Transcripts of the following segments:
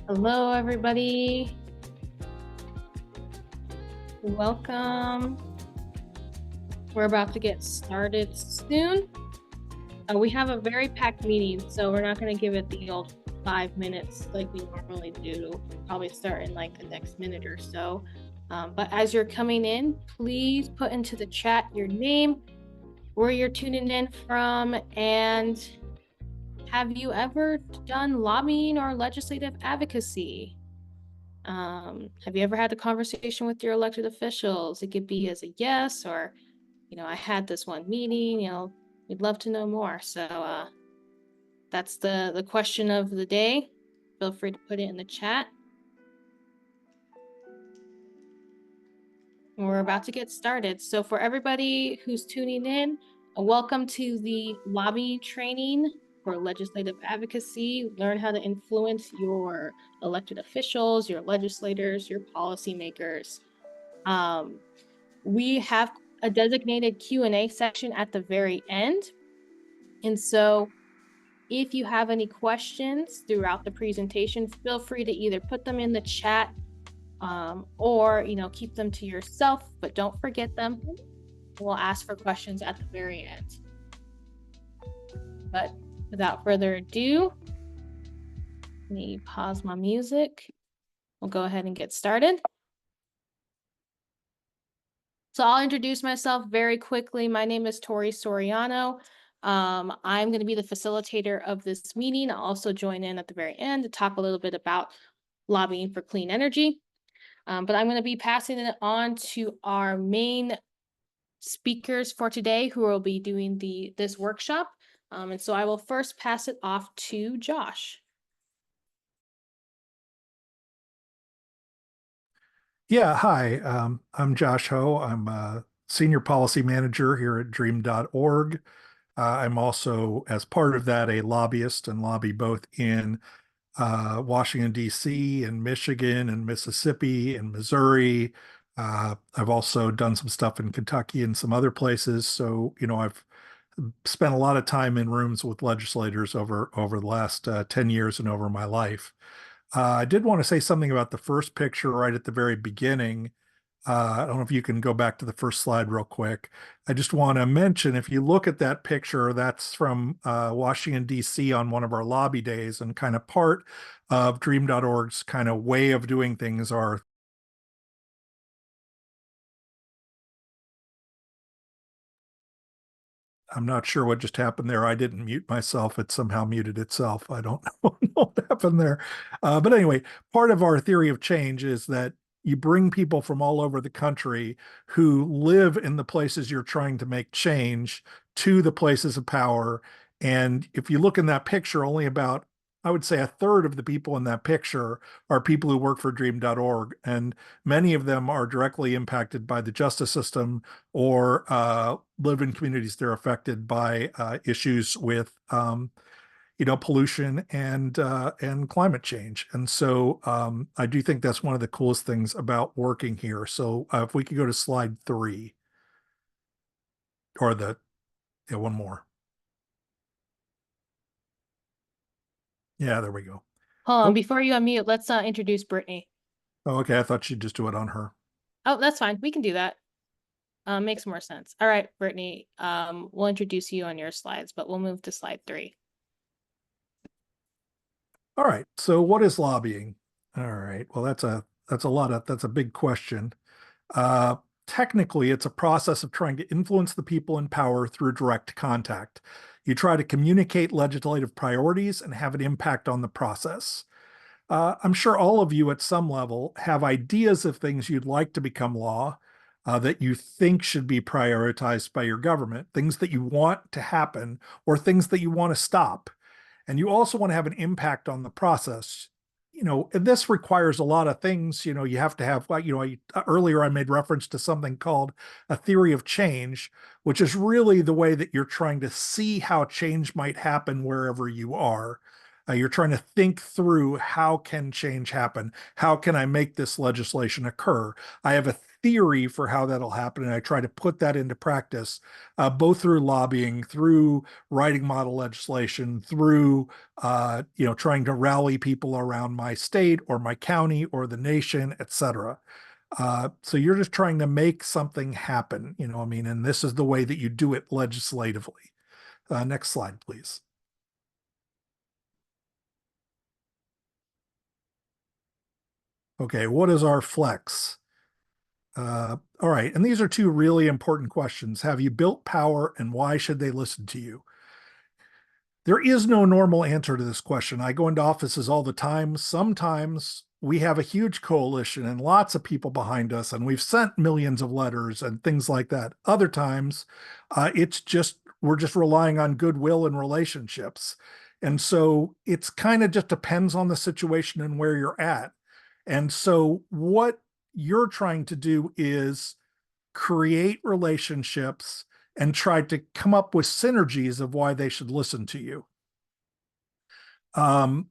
Hello, everybody. Welcome. We're about to get started soon. We have a very packed meeting, so we're not going to give it the old 5 minutes like we normally do. We'll probably start in like the next minute or so. But as you're coming in, please put into the chat your name, where you're tuning in from, and have you ever done lobbying or legislative advocacy? Have you ever had a conversation with your elected officials? It could be as a yes, or, I had this one meeting, we'd love to know more. So that's the question of the day. Feel free to put it in the chat. We're about to get started. So for everybody who's tuning in, welcome to the lobbying training for legislative advocacy. Learn how to influence your elected officials, your legislators, your policymakers. We have a designated Q&A section at the very end. And so if you have any questions throughout the presentation, feel free to either put them in the chat or, keep them to yourself, but don't forget them. We'll ask for questions at the very end. But without further ado, let me pause my music. We'll go ahead and get started. So I'll introduce myself very quickly. My name is Tori Soriano. I'm going to be the facilitator of this meeting. I'll also join in at the very end to talk a little bit about lobbying for clean energy. But I'm going to be passing it on to our main speakers for today who will be doing this workshop. And so I will first pass it off to Josh. Yeah, hi. I'm Josh Ho. I'm a senior policy manager here at dream.org. I'm also, as part of that, a lobbyist and lobby both in Washington, D.C., and Michigan, and Mississippi, and Missouri. I've also done some stuff in Kentucky and some other places. So, I've spent a lot of time in rooms with legislators over the last 10 years and over my life. I did want to say something about the first picture right at the very beginning. I don't know if you can go back to the first slide real quick. I just want to mention, if you look at that picture, that's from Washington, D.C. on one of our lobby days, and kind of part of Dream.org's kind of way of doing things are I'm not sure what just happened there. I didn't mute myself. It somehow muted itself. I don't know what happened there. But anyway, part of our theory of change is that you bring people from all over the country who live in the places you're trying to make change to the places of power. And if you look in that picture, only about, I would say, a third of the people in that picture are people who work for dream.org. And many of them are directly impacted by the justice system or live in communities that are affected by issues with pollution and climate change. And so I do think that's one of the coolest things about working here. So if we could go to slide 3, or one more. Yeah, there we go. Hold on, Oh, before you unmute, let's introduce Brittany. oh, okay. I thought she'd just do it on her. Oh, that's fine. We can do that. Makes more sense. All right, Brittany, we'll introduce you on your slides, but we'll move to slide 3. All right. So what is lobbying? All right. Well, that's a big question. Uh, Technically, it's a process of trying to influence the people in power through direct contact. You try to communicate legislative priorities and have an impact on the process. I'm sure all of you at some level have ideas of things you'd like to become law, that you think should be prioritized by your government, things that you want to happen, or things that you want to stop. And you also want to have an impact on the process. And this requires a lot of things. You have to have, like, earlier I made reference to something called a theory of change, which is really the way that you're trying to see how change might happen wherever you are. You're trying to think through, how can change happen? How can I make this legislation occur? I have a theory for how that'll happen, and I try to put that into practice, both through lobbying, through writing model legislation, through trying to rally people around my state or my county or the nation, etc. So you're just trying to make something happen, I mean, and this is the way that you do it legislatively. Next slide, please. Okay, what is our flex? All right, and these are two really important questions. Have you built power, and why should they listen to you? There is no normal answer to this question. I go into offices all the time. Sometimes we have a huge coalition and lots of people behind us, and we've sent millions of letters and things like that. Other times, it's just we're just relying on goodwill and relationships. And so it's kind of just depends on the situation and where you're at. And so what you're trying to do is create relationships and try to come up with synergies of why they should listen to you. Um,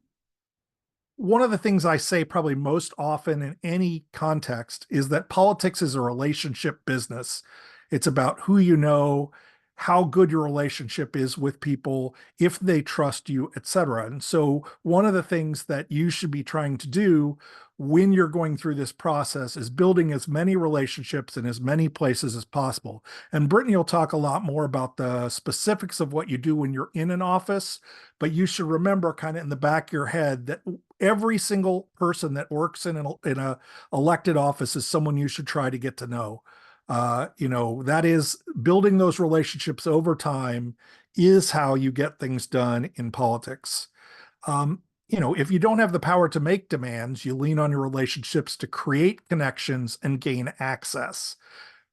One of the things I say probably most often in any context is that politics is a relationship business. It's about who you know, how good your relationship is with people, if they trust you, etc. And so one of the things that you should be trying to do when you're going through this process is building as many relationships in as many places as possible. And Brittany will talk a lot more about the specifics of what you do when you're in an office, but you should remember kind of in the back of your head that every single person that works in a elected office is someone you should try to get to know. That is building those relationships over time is how you get things done in politics. If you don't have the power to make demands, you lean on your relationships to create connections and gain access.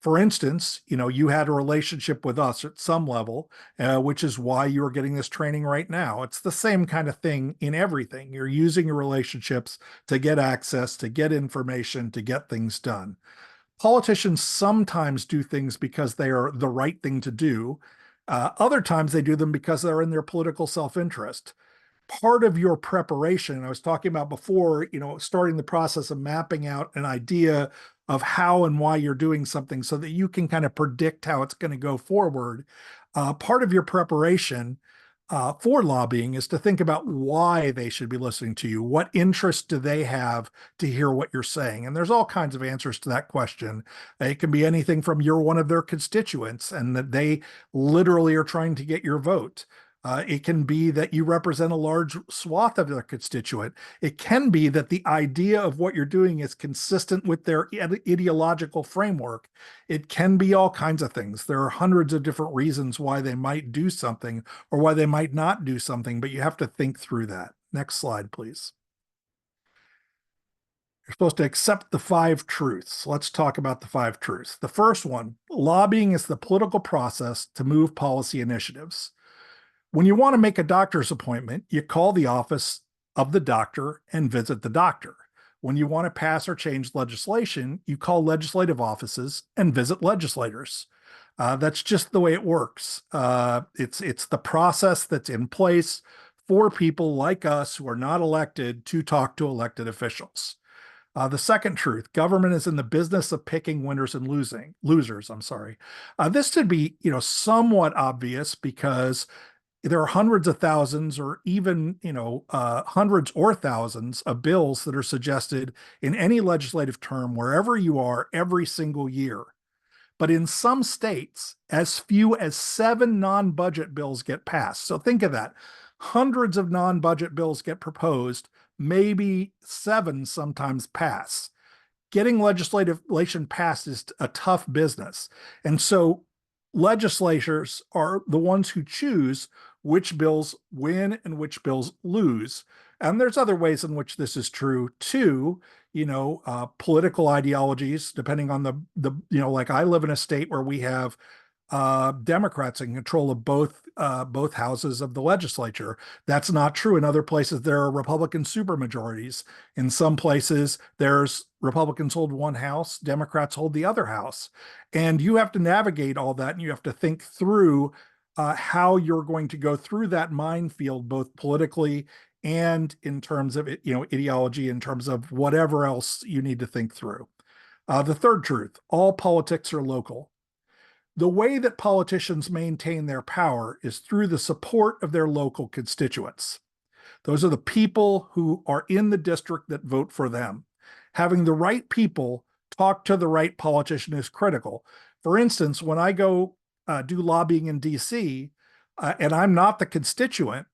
For instance, you had a relationship with us at some level, which is why you are getting this training right now. It's the same kind of thing in everything. You're using your relationships to get access, to get information, to get things done. Politicians sometimes do things because they are the right thing to do. Other times they do them because they're in their political self-interest. Part of your preparation, I was talking about before, starting the process of mapping out an idea of how and why you're doing something so that you can kind of predict how it's going to go forward. Part of your preparation for lobbying is to think about why they should be listening to you. What interest do they have to hear what you're saying? And there's all kinds of answers to that question. It can be anything from you're one of their constituents and that they literally are trying to get your vote. It can be that you represent a large swath of their constituent. It can be that the idea of what you're doing is consistent with their ideological framework. It can be all kinds of things. There are hundreds of different reasons why they might do something or why they might not do something, but you have to think through that. Next slide, please. You're supposed to accept the 5 truths. Let's talk about the 5 truths. The first one, lobbying is the political process to move policy initiatives. When you want to make a doctor's appointment, you call the office of the doctor and visit the doctor. When you want to pass or change legislation, you call legislative offices and visit legislators. That's just the way it works. It's the process that's in place for people like us who are not elected to talk to elected officials. The second truth, government is in the business of picking winners and losers. I'm sorry. This should be, somewhat obvious because there are hundreds of thousands or even hundreds or thousands of bills that are suggested in any legislative term wherever you are every single year. But in some states, as few as 7 non-budget bills get passed. So think of that. Hundreds of non-budget bills get proposed, maybe 7 sometimes pass. Getting legislation passed is a tough business. And so legislators are the ones who choose which bills win and which bills lose. And there's other ways in which this is true too. Political ideologies, depending on like I live in a state where we have Democrats in control of both houses of the legislature. That's not true in other places. There are Republican supermajorities. In some places, there's Republicans hold one house, Democrats hold the other house, and you have to navigate all that, and you have to think through how you're going to go through that minefield, both politically and in terms of ideology, in terms of whatever else you need to think through. The third truth: all politics are local. The way that politicians maintain their power is through the support of their local constituents. Those are the people who are in the district that vote for them. Having the right people talk to the right politician is critical. For instance, when I go do lobbying in DC, and I'm not the constituent,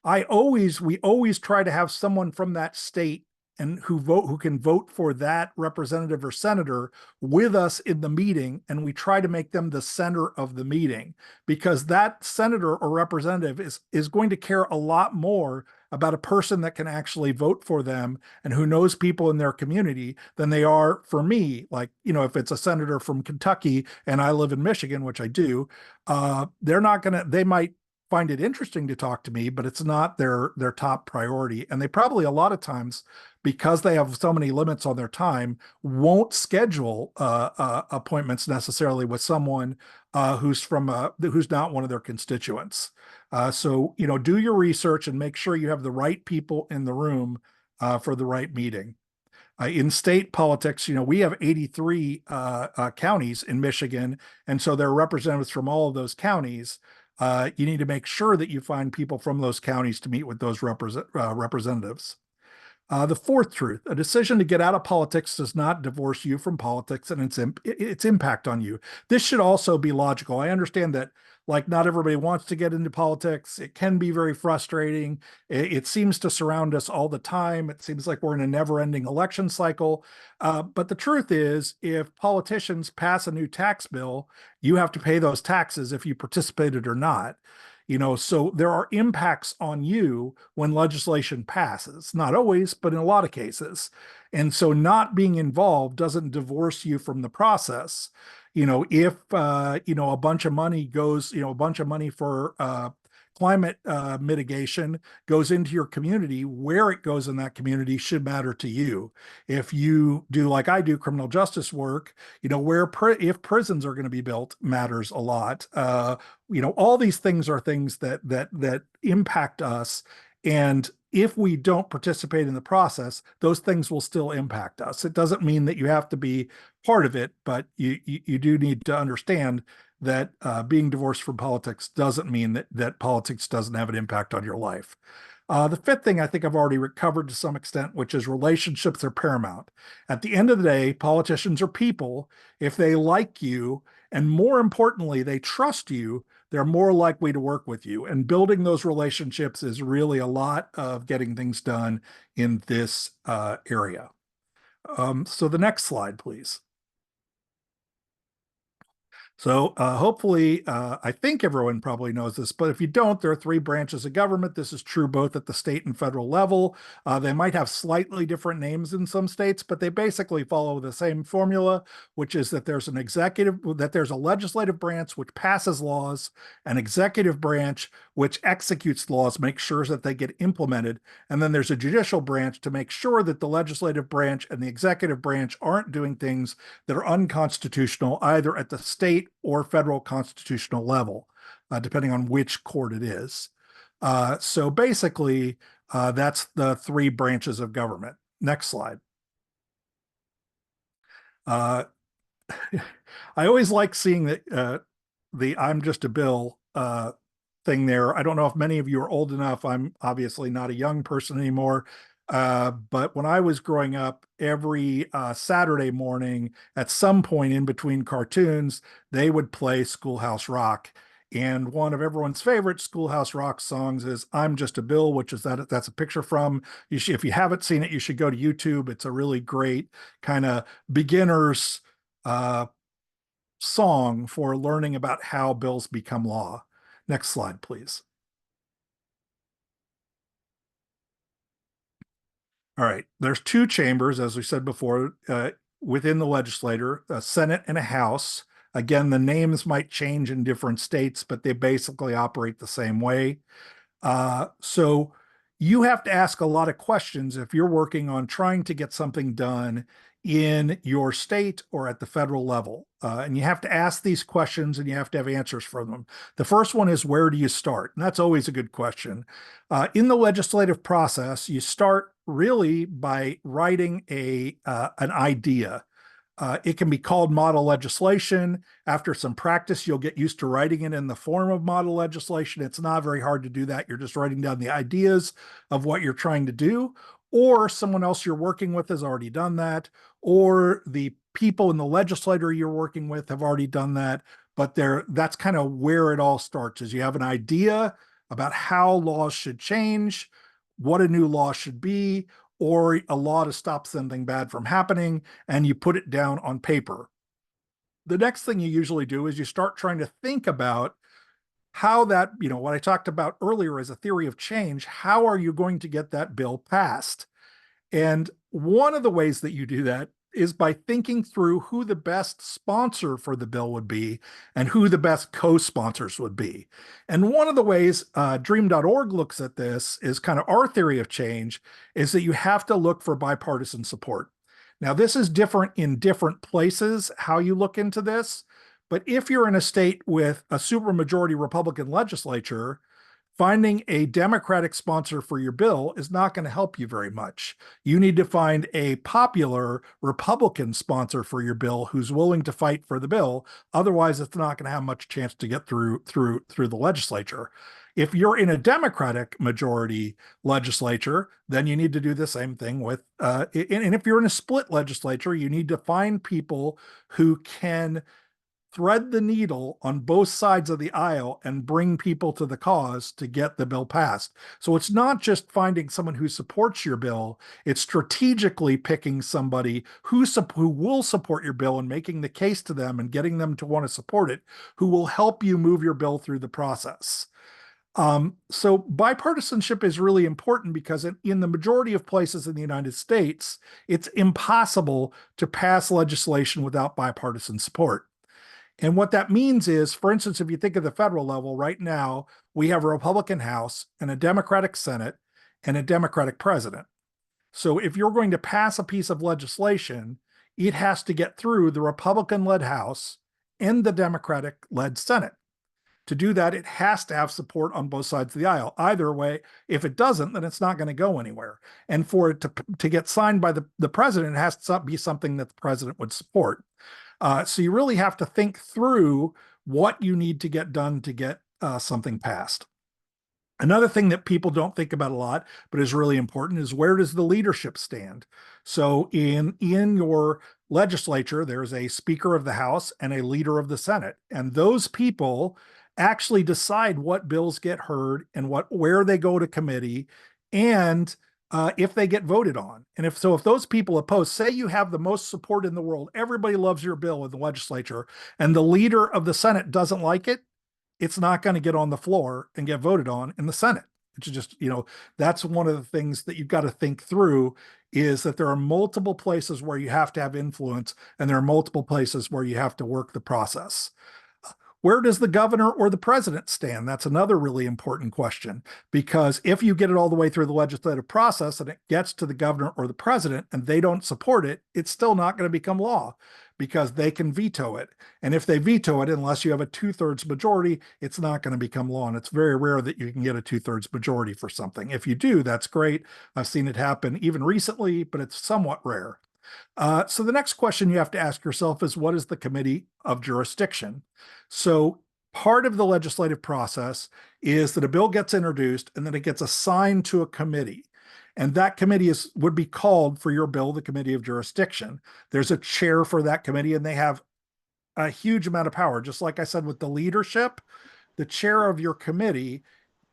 we always try to have someone from that state and who can vote for that representative or senator with us in the meeting, and we try to make them the center of the meeting, because that senator or representative is going to care a lot more about a person that can actually vote for them and who knows people in their community than they are for me. Like, if it's a senator from Kentucky and I live in Michigan, which I do, they might find it interesting to talk to me, but it's not their top priority. And they probably, a lot of times, because they have so many limits on their time, won't schedule appointments necessarily with someone who's not one of their constituents. So do your research and make sure you have the right people in the room for the right meeting. In state politics, we have 83 counties in Michigan, and so there are representatives from all of those counties. You need to make sure that you find people from those counties to meet with those representatives. The fourth truth: a decision to get out of politics does not divorce you from politics and its impact on you. This should also be logical. I understand that, like, not everybody wants to get into politics. It can be very frustrating. It seems to surround us all the time. It seems like we're in a never-ending election cycle. But the truth is, if politicians pass a new tax bill, you have to pay those taxes if you participated or not. So there are impacts on you when legislation passes. Not always, but in a lot of cases. And so not being involved doesn't divorce you from the process. If a bunch of money goes, a bunch of money for climate mitigation goes into your community, where it goes in that community should matter to you. If you do, like I do, criminal justice work, if prisons are going to be built matters a lot. All these things are things that impact us, and if we don't participate in the process, those things will still impact us. It doesn't mean that you have to be part of it, but you do need to understand that being divorced from politics doesn't mean that politics doesn't have an impact on your life. The fifth thing I think I've already covered to some extent, which is relationships are paramount. At the end of the day, politicians are people. If they like you, and more importantly, they trust you, they're more likely to work with you. And building those relationships is really a lot of getting things done in this area. So the next slide, please. So hopefully, I think everyone probably knows this, but if you don't, there are three branches of government. This is true both at the state and federal level. They might have slightly different names in some states, but they basically follow the same formula, which is that there's a legislative branch which passes laws, an executive branch which executes laws, makes sure that they get implemented, and then there's a judicial branch to make sure that the legislative branch and the executive branch aren't doing things that are unconstitutional either at the state or federal constitutional level, depending on which court it is. So basically, that's the three branches of government. Next slide. I always like seeing the "I'm just a bill" thing there. I don't know if many of you are old enough. I'm obviously not a young person anymore. But when I was growing up, every Saturday morning, at some point in between cartoons, they would play Schoolhouse Rock. And one of everyone's favorite Schoolhouse Rock songs is "I'm Just a Bill," which is that's a picture from. If you haven't seen it, you should go to YouTube. It's a really great kind of beginner's song for learning about how bills become law. Next slide, please. All right. There's two chambers, as we said before, within the legislature, a Senate and a House. Again, the names might change in different states, but they basically operate the same way. So you have to ask a lot of questions if you're working on trying to get something done in your state or at the federal level. And you have to ask these questions and you have to have answers for them. The first one is, where do you start? And that's always a good question. In the legislative process, you start really by writing an idea. It can be called model legislation. After some practice, you'll get used to writing it in the form of model legislation. It's not very hard to do that. You're just writing down the ideas of what you're trying to do, or someone else you're working with has already done that, or the people in the legislature you're working with have already done that. But that's kind of where it all starts, is you have an idea about how laws should change, what a new law should be, or a law to stop something bad from happening, and you put it down on paper. The next thing you usually do is you start trying to think about how that, what I talked about earlier as a theory of change, how are you going to get that bill passed? And one of the ways that you do that is by thinking through who the best sponsor for the bill would be and who the best co-sponsors would be. And one of the ways Dream.org looks at this is kind of our theory of change, is that you have to look for bipartisan support. Now, this is different in different places, how you look into this. But if you're in a state with a supermajority Republican legislature, finding a Democratic sponsor for your bill is not going to help you very much. You need to find a popular Republican sponsor for your bill who's willing to fight for the bill. Otherwise, it's not going to have much chance to get through the legislature. If you're in a Democratic majority legislature, then you need to do the same thing with, and if you're in a split legislature, you need to find people who can thread the needle on both sides of the aisle and bring people to the cause to get the bill passed. So it's not just finding someone who supports your bill, it's strategically picking somebody who will support your bill and making the case to them and getting them to want to support it, who will help you move your bill through the process. So bipartisanship is really important because in the majority of places in the United States, it's impossible to pass legislation without bipartisan support. And what that means is, for instance, if you think of the federal level right now, we have a Republican House and a Democratic Senate and a Democratic president. So if you're going to pass a piece of legislation, it has to get through the Republican-led House and the Democratic-led Senate. To do that, it has to have support on both sides of the aisle. Either way, if it doesn't, then it's not going to go anywhere. And for it to get signed by the president, it has to be something that the president would support. So you really have to think through what you need to get done to get something passed. Another thing that people don't think about a lot, but is really important, is where does the leadership stand? So in your legislature, there's a Speaker of the House and a Leader of the Senate, and those people actually decide what bills get heard and where they go to committee, and if they get voted on. And if those people oppose, say you have the most support in the world, everybody loves your bill in the legislature, and the leader of the Senate doesn't like it, it's not going to get on the floor and get voted on in the Senate. It's just, that's one of the things that you've got to think through, is that there are multiple places where you have to have influence, and there are multiple places where you have to work the process. Where does the governor or the president stand? That's another really important question, because if you get it all the way through the legislative process and it gets to the governor or the president and they don't support it, it's still not going to become law because they can veto it. And if they veto it, unless you have a 2/3 majority, it's not going to become law. And it's very rare that you can get a 2/3 majority for something. If you do, that's great. I've seen it happen even recently, but it's somewhat rare. So the next question you have to ask yourself is, what is the committee of jurisdiction? So part of the legislative process is that a bill gets introduced and then it gets assigned to a committee. And that committee would be called, for your bill, the committee of jurisdiction. There's a chair for that committee, and they have a huge amount of power. Just like I said with the leadership, the chair of your committee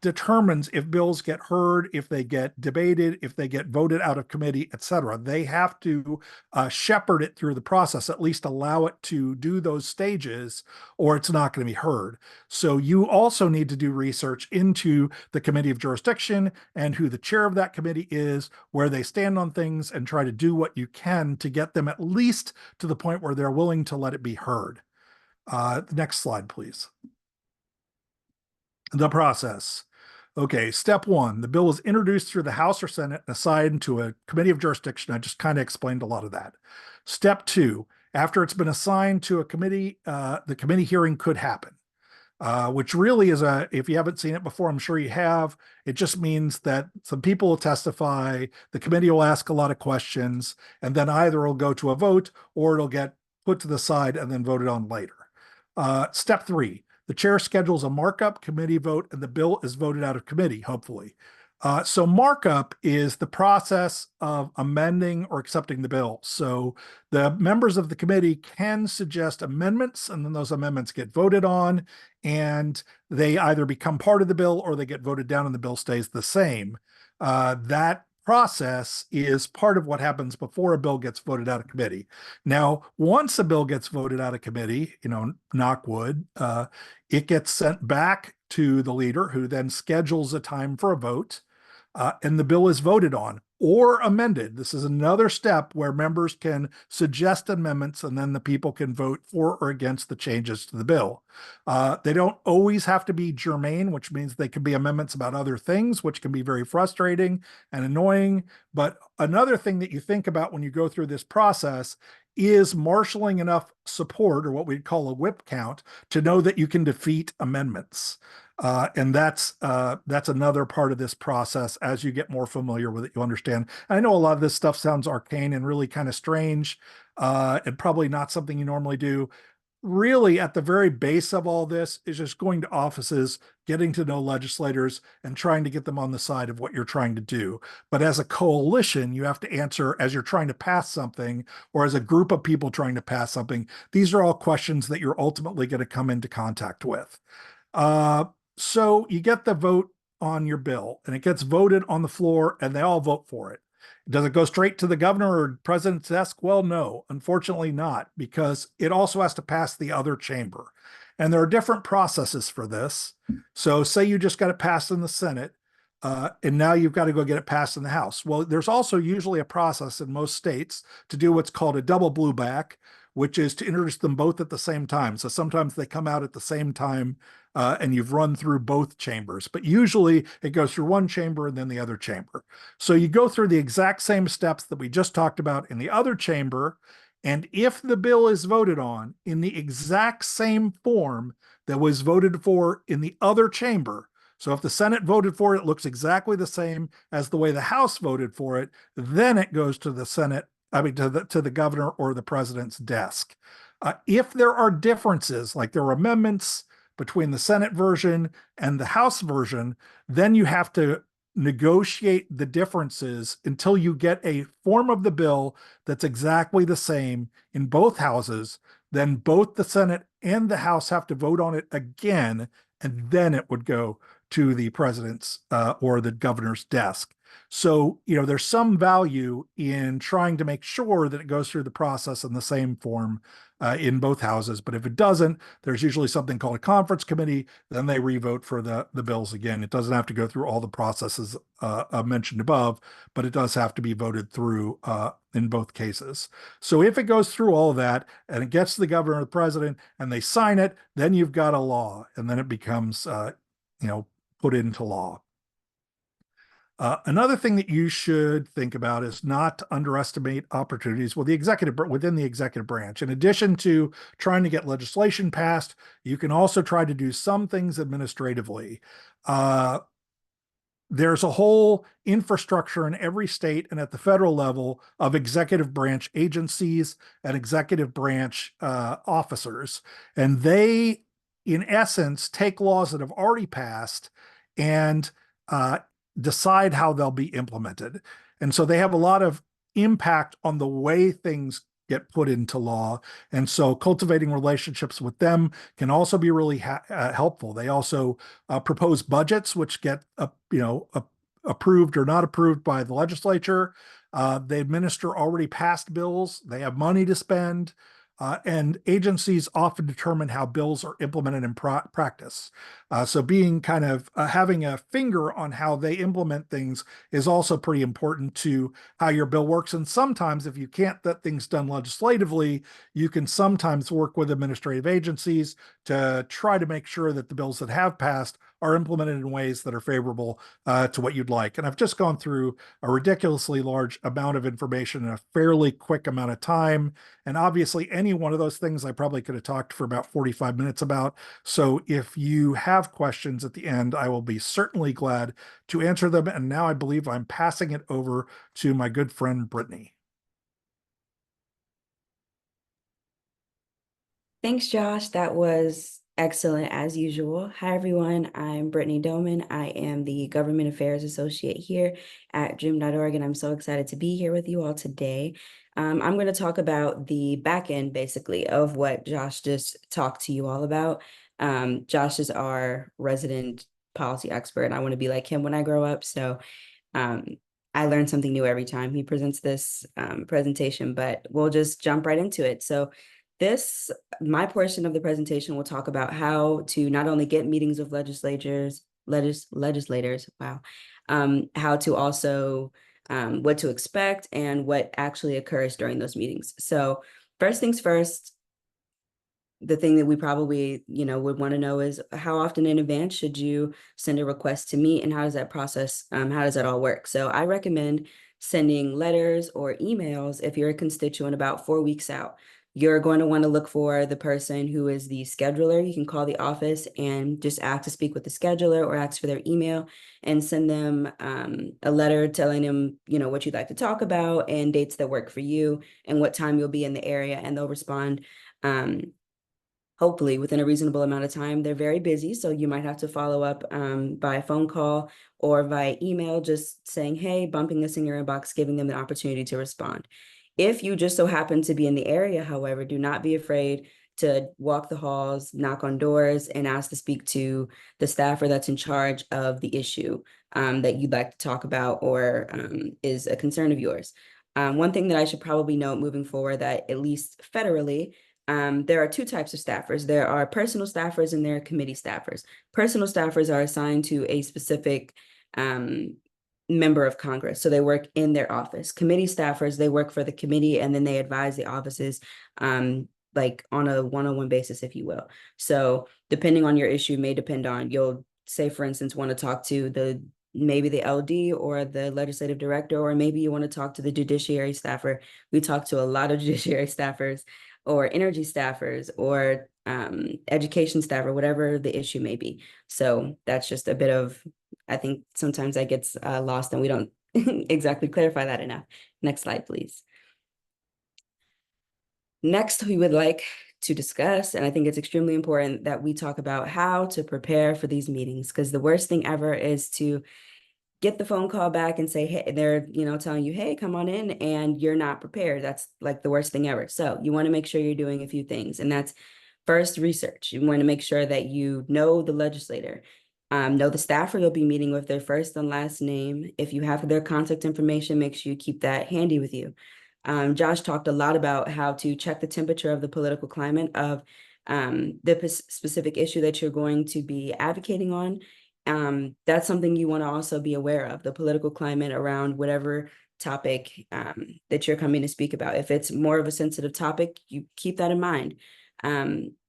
determines if bills get heard, if they get debated, if they get voted out of committee, etc. They have to shepherd it through the process, at least allow it to do those stages, or it's not going to be heard. So you also need to do research into the committee of jurisdiction and who the chair of that committee is, where they stand on things, and try to do what you can to get them at least to the point where they're willing to let it be heard. The next slide, please. The process. Okay, step one, the bill is introduced through the House or Senate and assigned to a committee of jurisdiction. I just kind of explained a lot of that. Step two, after it's been assigned to a committee, the committee hearing could happen. Which really is if you haven't seen it before, I'm sure you have. It just means that some people will testify, the committee will ask a lot of questions, and then either it'll go to a vote or it'll get put to the side and then voted on later. Step three, the chair schedules a markup committee vote and the bill is voted out of committee, hopefully. So markup is the process of amending or accepting the bill. So the members of the committee can suggest amendments, and then those amendments get voted on, and they either become part of the bill or they get voted down and the bill stays the same. That process is part of what happens before a bill gets voted out of committee. Now, once a bill gets voted out of committee, knock wood, it gets sent back to the leader who then schedules a time for a vote, and the bill is voted on or amended. This is another step where members can suggest amendments and then the people can vote for or against the changes to the bill. They don't always have to be germane, which means they can be amendments about other things, which can be very frustrating and annoying. But another thing that you think about when you go through this process is marshaling enough support, or what we'd call a whip count, to know that you can defeat amendments. And that's another part of this process. As you get more familiar with it, you understand. I know a lot of this stuff sounds arcane and really kind of strange, and probably not something you normally do. Really, at the very base of all this is just going to offices, getting to know legislators, and trying to get them on the side of what you're trying to do. But as a coalition, you have to answer as you're trying to pass something, or as a group of people trying to pass something. These are all questions that you're ultimately going to come into contact with. Uh, so you get the vote on your bill, and it gets voted on the floor, and they all vote for it. Does it go straight to the governor or president's desk? Well, no, unfortunately not, because it also has to pass the other chamber. And there are different processes for this. So say you just got it passed in the Senate, and now you've got to go get it passed in the House. Well, there's also usually a process in most states to do what's called a double blueback, which is to introduce them both at the same time. So sometimes they come out at the same time, and you've run through both chambers, but usually it goes through one chamber and then the other chamber. So you go through the exact same steps that we just talked about in the other chamber. And if the bill is voted on in the exact same form that was voted for in the other chamber, so if the Senate voted for it, it looks exactly the same as the way the House voted for it, then it goes to the Senate, I mean, to the governor or the president's desk. If there are differences, like there are amendments between the Senate version and the House version, then you have to negotiate the differences until you get a form of the bill that's exactly the same in both houses. Then both the Senate and the House have to vote on it again, and then it would go to the president's or the governor's desk. So, there's some value in trying to make sure that it goes through the process in the same form in both houses. But if it doesn't, there's usually something called a conference committee. Then they revote for the bills again. It doesn't have to go through all the processes mentioned above, but it does have to be voted through in both cases. So if it goes through all of that and it gets to the governor or the president and they sign it, then you've got a law, and then it becomes, put into law. Another thing that you should think about is not to underestimate opportunities within the executive branch. In addition to trying to get legislation passed, you can also try to do some things administratively. There's a whole infrastructure in every state and at the federal level of executive branch agencies and executive branch officers. And they, in essence, take laws that have already passed and decide how they'll be implemented. And so they have a lot of impact on the way things get put into law. And so cultivating relationships with them can also be really helpful. They also propose budgets, which get approved or not approved by the legislature. They administer already passed bills. They have money to spend. And agencies often determine how bills are implemented in practice. So being kind of having a finger on how they implement things is also pretty important to how your bill works. And sometimes if you can't get things done legislatively, you can sometimes work with administrative agencies to try to make sure that the bills that have passed are implemented in ways that are favorable to what you'd like. And I've just gone through a ridiculously large amount of information in a fairly quick amount of time. And obviously, any one of those things I probably could have talked for about 45 minutes about. So if you have questions at the end, I will be certainly glad to answer them. And now I believe I'm passing it over to my good friend, Brittany. Thanks, Josh. That was excellent as usual. Hi, everyone. I'm Brittany Doman. I am the Government Affairs Associate here at dream.org, and I'm so excited to be here with you all today. I'm going to talk about the back end, basically, of what Josh just talked to you all about. Josh is our resident policy expert, and I want to be like him when I grow up. So um, I learn something new every time he presents this presentation, but we'll just jump right into it. So my portion of the presentation will talk about how to not only get meetings with legislators, wow, how to also what to expect and what actually occurs during those meetings. So first things first, the thing that we probably, would want to know is how often in advance should you send a request to meet, and how does that process, how does that all work? So I recommend sending letters or emails if you're a constituent about 4 weeks out. You're going to want to look for the person who is the scheduler. You can call the office and just ask to speak with the scheduler or ask for their email and send them a letter telling them, what you'd like to talk about and dates that work for you and what time you'll be in the area, and they'll respond hopefully within a reasonable amount of time. They're very busy, so you might have to follow up by phone call or via email, just saying, hey, bumping this in your inbox, giving them the opportunity to respond. If you just so happen to be in the area, however, do not be afraid to walk the halls, knock on doors, and ask to speak to the staffer that's in charge of the issue that you'd like to talk about or is a concern of yours. One thing that I should probably note moving forward, that at least federally, there are two types of staffers. There are personal staffers and there are committee staffers. Personal staffers are assigned to a specific member of Congress, so they work in their office. Committee staffers, they work for the committee and then they advise the offices like on a one-on-one basis, if you will. So depending on your issue may depend on, you'll say, for instance, want to talk to maybe the LD or the legislative director, or maybe you want to talk to the judiciary staffer. We talk to a lot of judiciary staffers or energy staffers or education staff or whatever the issue may be. So that's just a bit of, I think sometimes that gets lost and we don't exactly clarify that enough. Next slide, please. Next, we would like to discuss, and I think it's extremely important that we talk about how to prepare for these meetings, because the worst thing ever is to get the phone call back and say, hey, they're, telling you, hey, come on in, and you're not prepared. That's like the worst thing ever. So you want to make sure you're doing a few things, and that's first, research. You want to make sure that you know the legislator, know the staffer you'll be meeting with, their first and last name. If you have their contact information, make sure you keep that handy with you. Josh talked a lot about how to check the temperature of the political climate of the specific issue that you're going to be advocating on. That's something you want to also be aware of, the political climate around whatever topic that you're coming to speak about. If it's more of a sensitive topic, you keep that in mind.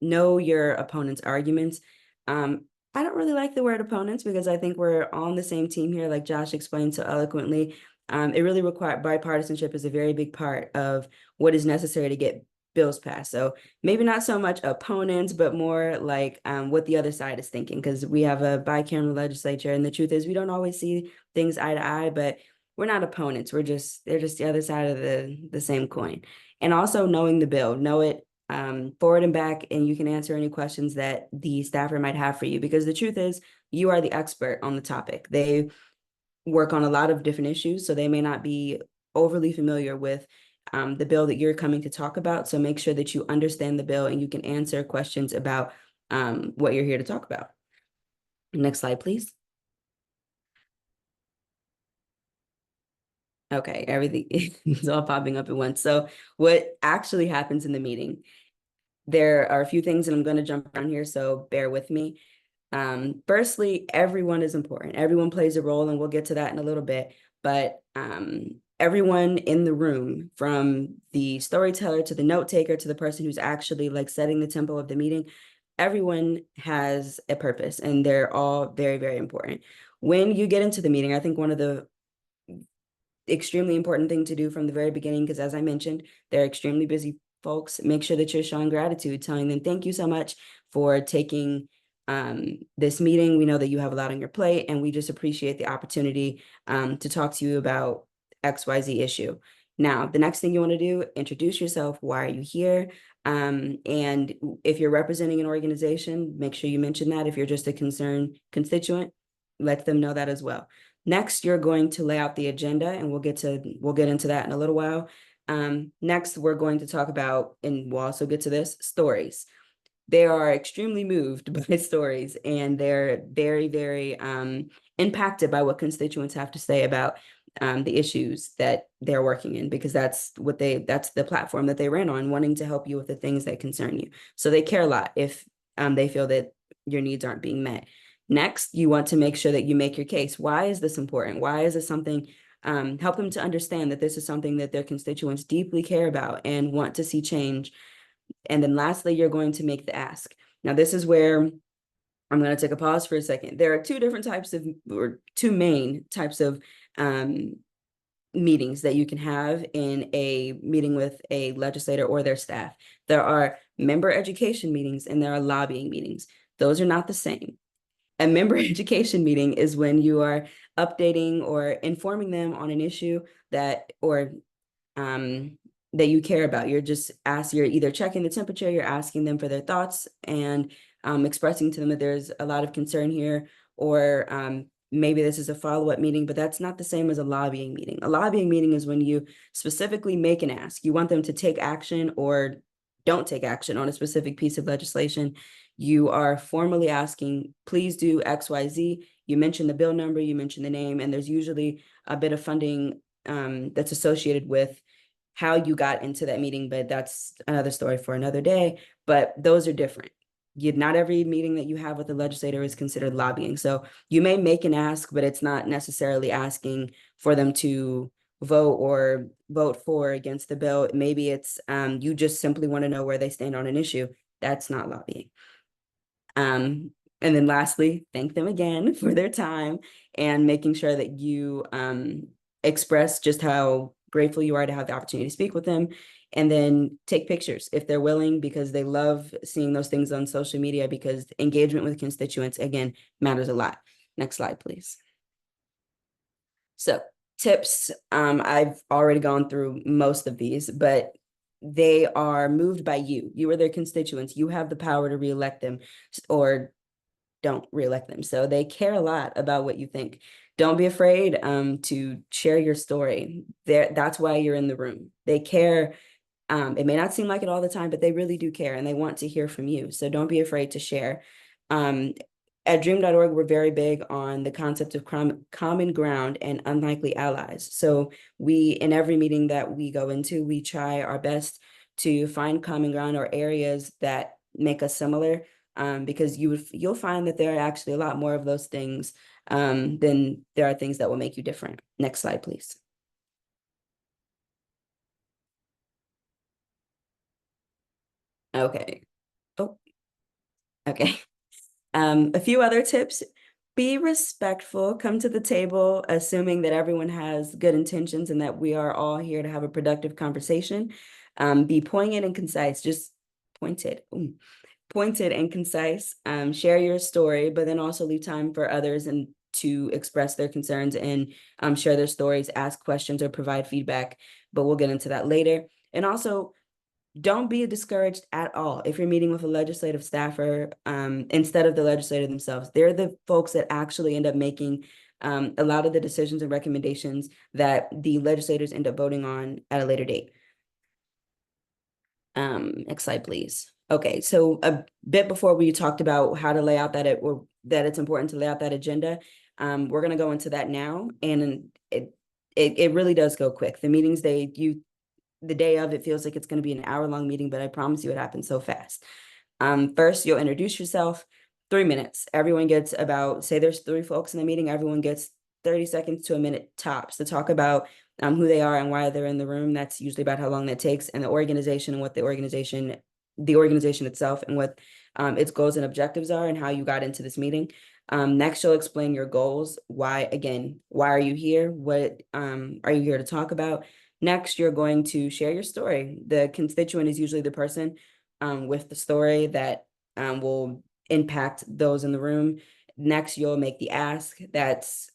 Know your opponent's arguments. I don't really like the word opponents because I think we're all on the same team here, like Josh explained so eloquently. It really requires bipartisanship is a very big part of what is necessary to get bills passed. So maybe not so much opponents, but more like what the other side is thinking, because we have a bicameral legislature, and the truth is we don't always see things eye to eye, but we're not opponents. They're just the other side of the same coin. And also knowing the bill, know it forward and back, and you can answer any questions that the staffer might have for you, because the truth is you are the expert on the topic. They work on a lot of different issues, so they may not be overly familiar with the bill that you're coming to talk about. So make sure that you understand the bill and you can answer questions about what you're here to talk about. Next slide, please. Okay, everything is all popping up at once. So what actually happens in the meeting? There are a few things, and I'm going to jump around here, so bear with me. Firstly, everyone is important. Everyone plays a role, and we'll get to that in a little bit. But everyone in the room, from the storyteller to the note taker to the person who's actually like setting the tempo of the meeting, everyone has a purpose and they're all very, very important. When you get into the meeting, I think one of the extremely important thing to do from the very beginning, because as I mentioned, they're extremely busy folks. Make sure that you're showing gratitude, telling them thank you so much for taking this meeting. We know that you have a lot on your plate, and we just appreciate the opportunity to talk to you about XYZ issue. Now, the next thing you want to do, introduce yourself. Why are you here? And if you're representing an organization, make sure you mention that. If you're just a concerned constituent, let them know that as well. Next, you're going to lay out the agenda, and we'll get into that in a little while. Next, we're going to talk about, and we'll also get to this, stories. They are extremely moved by stories, and they're very, very impacted by what constituents have to say about the issues that they're working in, because that's the platform that they ran on, wanting to help you with the things that concern you. So they care a lot if they feel that your needs aren't being met. Next, you want to make sure that you make your case. Why is this important? Why is this something? Help them to understand that this is something that their constituents deeply care about and want to see change. And then lastly, you're going to make the ask. Now, this is where I'm going to take a pause for a second. There are two main types of meetings that you can have in a meeting with a legislator or their staff. There are member education meetings and there are lobbying meetings. Those are not the same. A member education meeting is when you are updating or informing them on an issue that you care about. You're either checking the temperature, you're asking them for their thoughts, and expressing to them that there's a lot of concern here, or maybe this is a follow-up meeting, but that's not the same as a lobbying meeting. A lobbying meeting is when you specifically make an ask. You want them to take action or don't take action on a specific piece of legislation. You are formally asking, please do XYZ. You mention the bill number, you mention the name, and there's usually a bit of funding that's associated with how you got into that meeting, but that's another story for another day. But those are different. Not every meeting that you have with the legislator is considered lobbying. So you may make an ask, but it's not necessarily asking for them to vote for or against the bill. Maybe it's you just simply want to know where they stand on an issue. That's not lobbying. And then lastly, thank them again for their time and making sure that you express just how grateful you are to have the opportunity to speak with them, and then take pictures if they're willing, because they love seeing those things on social media, because engagement with constituents, again, matters a lot. Next slide, please. So tips, I've already gone through most of these, but they are moved by you. You are their constituents. You have the power to reelect them or don't reelect them. So they care a lot about what you think. Don't be afraid to share your story. That's why you're in the room. They care. It may not seem like it all the time, but they really do care, and they want to hear from you. So don't be afraid to share. At dream.org, we're very big on the concept of common ground and unlikely allies. So in every meeting that we go into, we try our best to find common ground or areas that make us similar, because you'll find that there are actually a lot more of those things than there are things that will make you different. Next slide, please. Okay. Oh, okay. A few other tips. Be respectful, come to the table, assuming that everyone has good intentions and that we are all here to have a productive conversation. Be poignant and concise, just pointed and concise. Share your story, but then also leave time for others and to express their concerns and share their stories, ask questions, or provide feedback, but we'll get into that later. And also, don't be discouraged at all if you're meeting with a legislative staffer instead of the legislator themselves. They're the folks that actually end up making a lot of the decisions and recommendations that the legislators end up voting on at a later date. Next slide, please. Okay, so a bit before we talked about how to lay out that it's important to lay out that agenda. We're going to go into that now, and it really does go quick. The meetings the day of, it feels like it's going to be an hour-long meeting, but I promise you it happens so fast. First, you'll introduce yourself, 3 minutes. Everyone gets say there's 3 folks in the meeting, everyone gets 30 seconds to a minute tops to talk about who they are and why they're in the room. That's usually about how long that takes, and the organization and what the organization the organization itself and what its goals and objectives are and how you got into this meeting. Next, you'll explain your goals. Why are you here? What are you here to talk about? Next, you're going to share your story. The constituent is usually the person with the story that will impact those in the room. Next, you'll make the ask. That's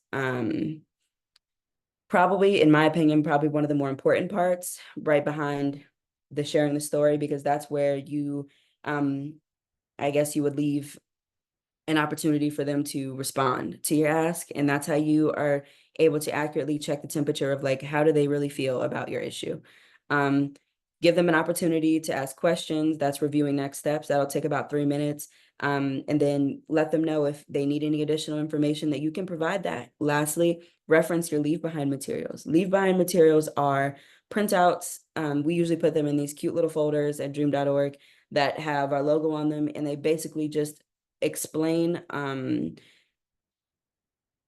probably, in my opinion, probably one of the more important parts, right behind the sharing the story, because that's where you, I guess you would leave an opportunity for them to respond to your ask. And that's how you are able to accurately check the temperature of like, how do they really feel about your issue? Give them an opportunity to ask questions. That's reviewing next steps. That'll take about 3 minutes. And then let them know if they need any additional information that you can provide that. Lastly, reference your leave behind materials. Leave behind materials are printouts. We usually put them in these cute little folders at dream.org that have our logo on them, and they basically just explain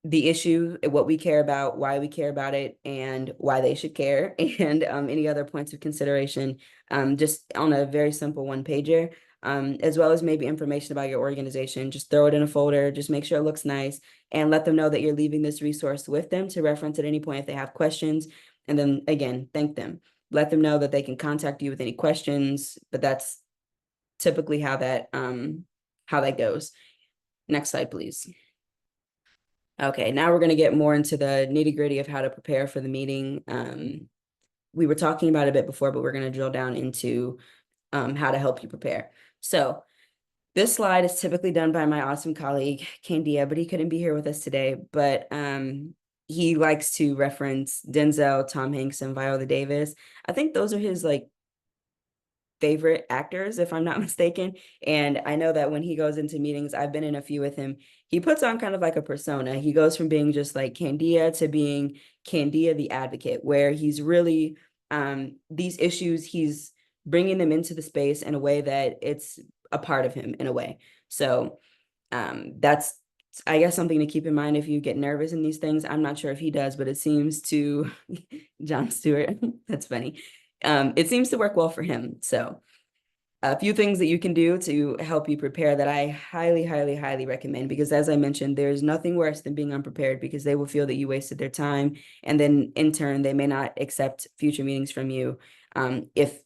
the issue, what we care about, why we care about it, and why they should care, and any other points of consideration, just on a very simple one-pager, as well as maybe information about your organization. Just throw it in a folder, just make sure it looks nice, and let them know that you're leaving this resource with them to reference at any point if they have questions. And then again, thank them. Let them know that they can contact you with any questions, but that's typically how that goes. Next slide, please. Okay, now we're going to get more into the nitty-gritty of how to prepare for the meeting. We were talking about it a bit before, but we're going to drill down into how to help you prepare. So this slide is typically done by my awesome colleague, Candia, but he couldn't be here with us today. But he likes to reference Denzel, Tom Hanks, and Viola Davis. I think those are his like favorite actors, if I'm not mistaken. And I know that when he goes into meetings, I've been in a few with him, he puts on kind of like a persona. He goes from being just like Candia to being Candia the advocate, where he's really these issues, he's bringing them into the space in a way that it's a part of him in a way. So that's, I guess, something to keep in mind if you get nervous in these things. I'm not sure if he does, but it seems to John Stewart, that's funny. It seems to work well for him. So a few things that you can do to help you prepare that I highly, highly, highly recommend, because as I mentioned, there's nothing worse than being unprepared, because they will feel that you wasted their time. And then in turn, they may not accept future meetings from you if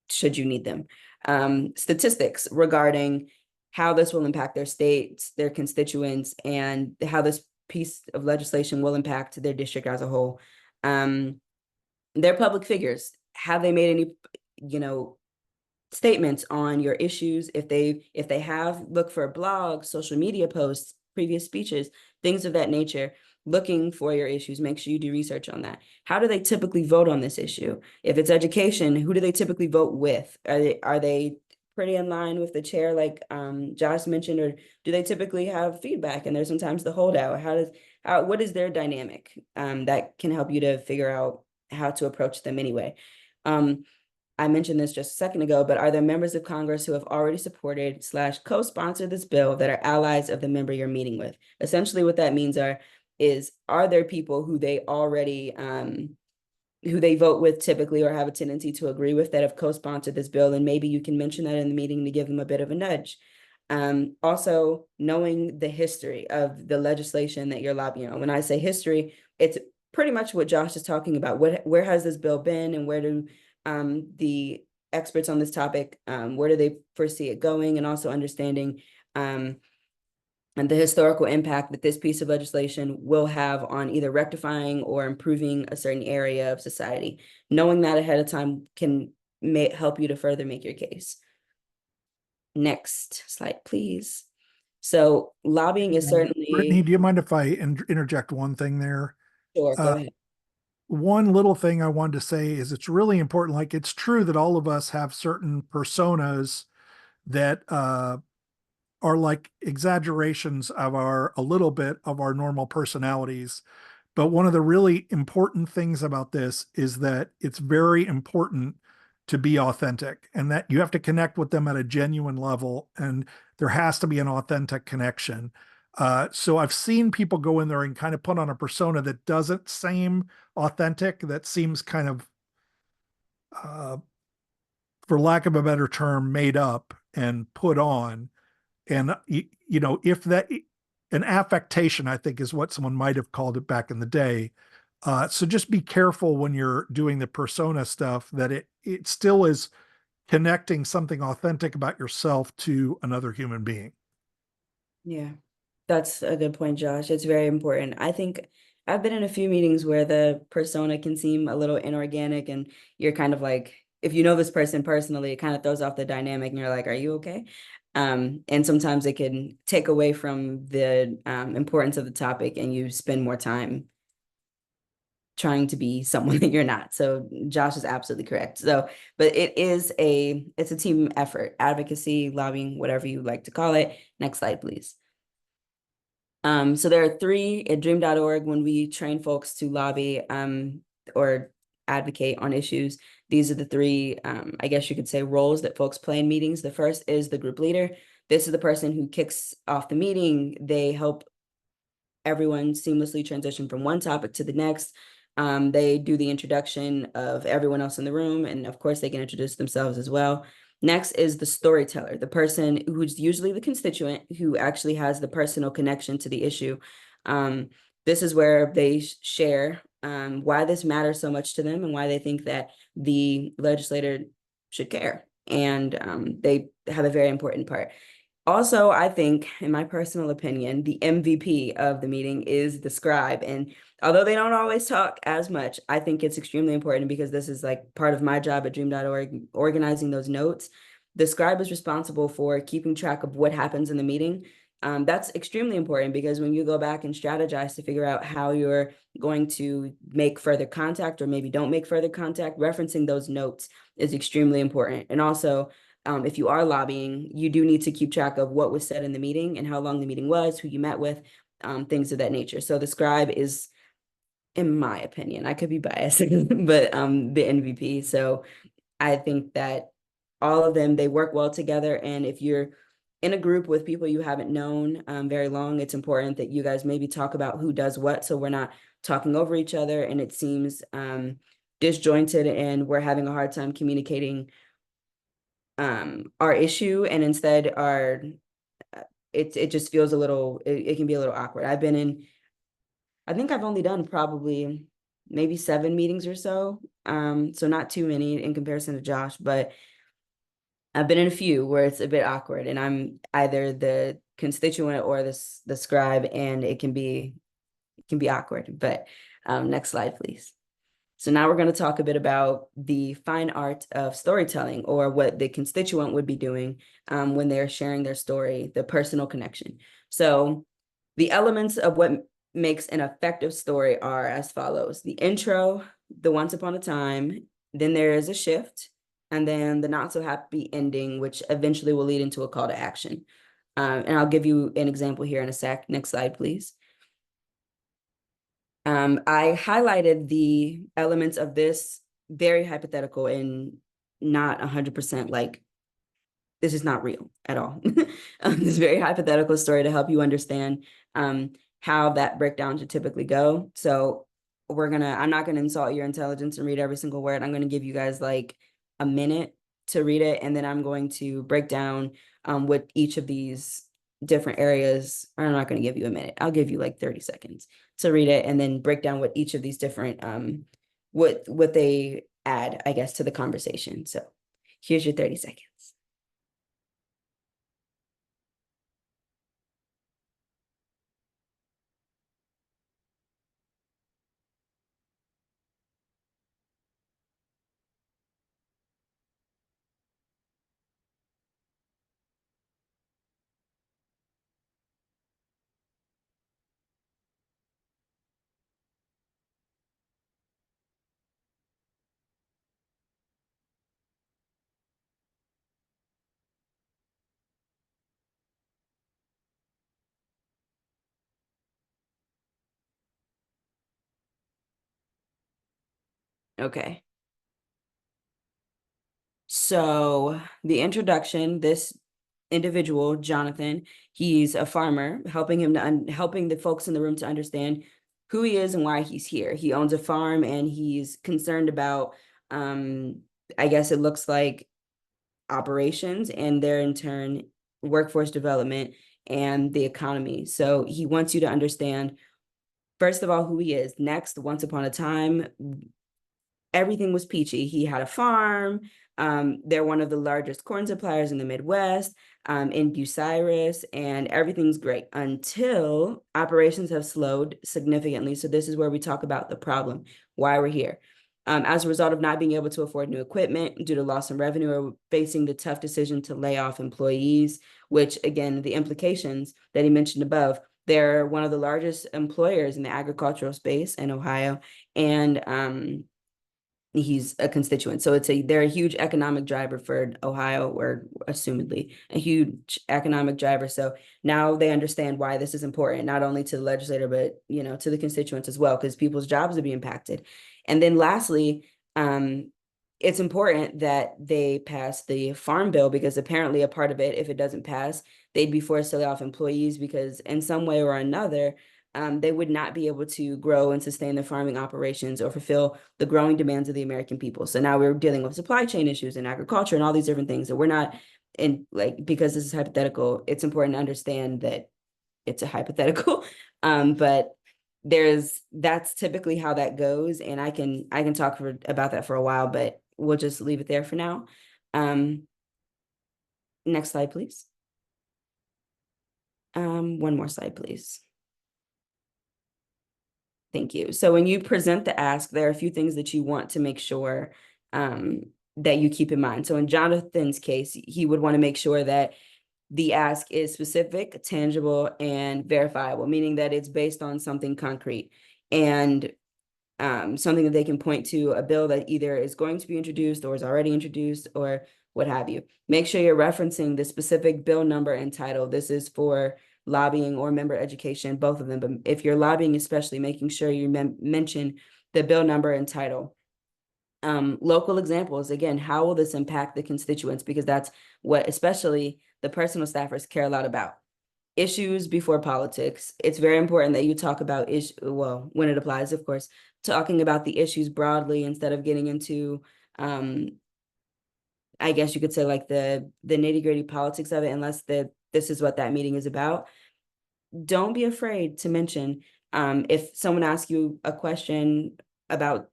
should you need them. Statistics regarding how this will impact their states, their constituents, and how this piece of legislation will impact their district as a whole. They're public figures. Have they made any, statements on your issues? If they have, look for blogs, social media posts, previous speeches, things of that nature, looking for your issues. Make sure you do research on that. How do they typically vote on this issue? If it's education, who do they typically vote with? Are they pretty in line with the chair, like Josh mentioned, or do they typically have feedback and there's sometimes the holdout? What is their dynamic that can help you to figure out how to approach them anyway? I mentioned this just a second ago, but are there members of Congress who have already supported / co-sponsored this bill that are allies of the member you're meeting with? Essentially what that means are there people who they already, who they vote with typically or have a tendency to agree with that have co-sponsored this bill? And maybe you can mention that in the meeting to give them a bit of a nudge. Also knowing the history of the legislation that you're lobbying on. When I say history, it's pretty much what Josh is talking about. Where has this bill been, and where do the experts on this topic, where do they foresee it going, and also understanding and the historical impact that this piece of legislation will have on either rectifying or improving a certain area of society. Knowing that ahead of time can help you to further make your case. Next slide, please. So lobbying is certainly— Brittany, do you mind if I interject one thing there? Sure, go ahead. One little thing I wanted to say is it's really important. Like, it's true that all of us have certain personas that are like exaggerations of a little bit of our normal personalities. But one of the really important things about this is that it's very important to be authentic, and that you have to connect with them at a genuine level, and there has to be an authentic connection. So I've seen people go in there and kind of put on a persona that doesn't seem authentic, that seems kind of for lack of a better term, made up and put on. And, if that, an affectation, I think, is what someone might have called it back in the day. So just be careful when you're doing the persona stuff that it still is connecting something authentic about yourself to another human being. Yeah, that's a good point, Josh. It's very important. I think I've been in a few meetings where the persona can seem a little inorganic, and you're kind of like, if you know this person personally, it kind of throws off the dynamic, and you're like, are you okay? And sometimes it can take away from the importance of the topic, and you spend more time trying to be someone that you're not. So Josh is absolutely correct. So, but it's a team effort, advocacy, lobbying, whatever you like to call it. Next slide, please. So there are three at dream.org when we train folks to lobby or advocate on issues. These are the three, I guess you could say, roles that folks play in meetings. The first is the group leader. This is the person who kicks off the meeting. They help everyone seamlessly transition from one topic to the next. They do the introduction of everyone else in the room, and of course they can introduce themselves as well. Next is the storyteller, the person who's usually the constituent who actually has the personal connection to the issue. This is where they share why this matters so much to them and why they think that the legislator should care. And they have a very important part. Also, I think, in my personal opinion, the MVP of the meeting is the scribe. And although they don't always talk as much, I think it's extremely important because this is like part of my job at dream.org, organizing those notes. The scribe is responsible for keeping track of what happens in the meeting. That's extremely important because when you go back and strategize to figure out how you're going to make further contact or maybe don't make further contact, referencing those notes is extremely important. And also, if you are lobbying, you do need to keep track of what was said in the meeting and how long the meeting was, who you met with, things of that nature. So the scribe is, in my opinion, I could be biased, but the MVP. So I think that all of them, they work well together. And if you're in a group with people you haven't known very long, it's important that you guys maybe talk about who does what, so we're not talking over each other and it seems disjointed and we're having a hard time communicating our issue, and instead it just feels a little, it can be a little awkward. I think I've only done probably maybe 7 meetings or so, so not too many in comparison to Josh, but I've been in a few where it's a bit awkward and I'm either the constituent or the scribe, and it can be awkward. But next slide, please. So now we're going to talk a bit about the fine art of storytelling, or what the constituent would be doing when they're sharing their story, the personal connection. So the elements of what makes an effective story are as follows: the intro, the once upon a time, then there is a shift, and then the not so happy ending, which eventually will lead into a call to action. And I'll give you an example here in a sec. Next slide, please. I highlighted the elements of this very hypothetical and not 100% like this is not real at all. This very hypothetical story to help you understand how that breakdown should typically go. So I'm not gonna insult your intelligence and read every single word. I'm gonna give you guys like a minute to read it, and then I'm going to break down what each of these different areas. I'm not going to give you a minute. I'll give you like 30 seconds to read it and then break down what each of these different what they add, I guess, to the conversation. So here's your 30 seconds. Okay. So the introduction, this individual, Jonathan, he's a farmer, helping the folks in the room to understand who he is and why he's here. He owns a farm and he's concerned about, I guess it looks like operations and their in turn workforce development and the economy. So he wants you to understand, first of all, who he is. Next, once upon a time, everything was peachy. He had a farm. They're one of the largest corn suppliers in the Midwest, in Bucyrus, and everything's great until operations have slowed significantly. So this is where we talk about the problem, why we're here. As a result of not being able to afford new equipment due to loss in revenue, or facing the tough decision to lay off employees, which again, the implications that he mentioned above, they're one of the largest employers in the agricultural space in Ohio, and he's a constituent. So they're a huge economic driver for Ohio, or assumedly a huge economic driver. So now they understand why this is important, not only to the legislator, but to the constituents as well, because people's jobs are being impacted. And then lastly, it's important that they pass the farm bill, because apparently a part of it, if it doesn't pass, they'd be forced to lay off employees, because in some way or another, they would not be able to grow and sustain their farming operations or fulfill the growing demands of the American people. So now we're dealing with supply chain issues in agriculture and all these different things that we're not in, like, because this is hypothetical, it's important to understand that it's a hypothetical. But that's typically how that goes. And I can talk about that for a while, but we'll just leave it there for now. Next slide, please. One more slide, please. Thank you. So when you present the ask, there are a few things that you want to make sure that you keep in mind. So in Jonathan's case, he would want to make sure that the ask is specific, tangible, and verifiable, meaning that it's based on something concrete and something that they can point to, a bill that either is going to be introduced or is already introduced or what have you. Make sure you're referencing the specific bill number and title. This is for lobbying or member education, both of them. But if you're lobbying, especially, making sure you mention the bill number and title. Local examples, again, how will this impact the constituents? Because that's what especially the personal staffers care a lot about. Issues before politics. It's very important that you talk about well, when it applies, of course, talking about the issues broadly instead of getting into I guess you could say like the nitty-gritty politics of it, unless this is what that meeting is about. Don't be afraid to mention, if someone asks you a question about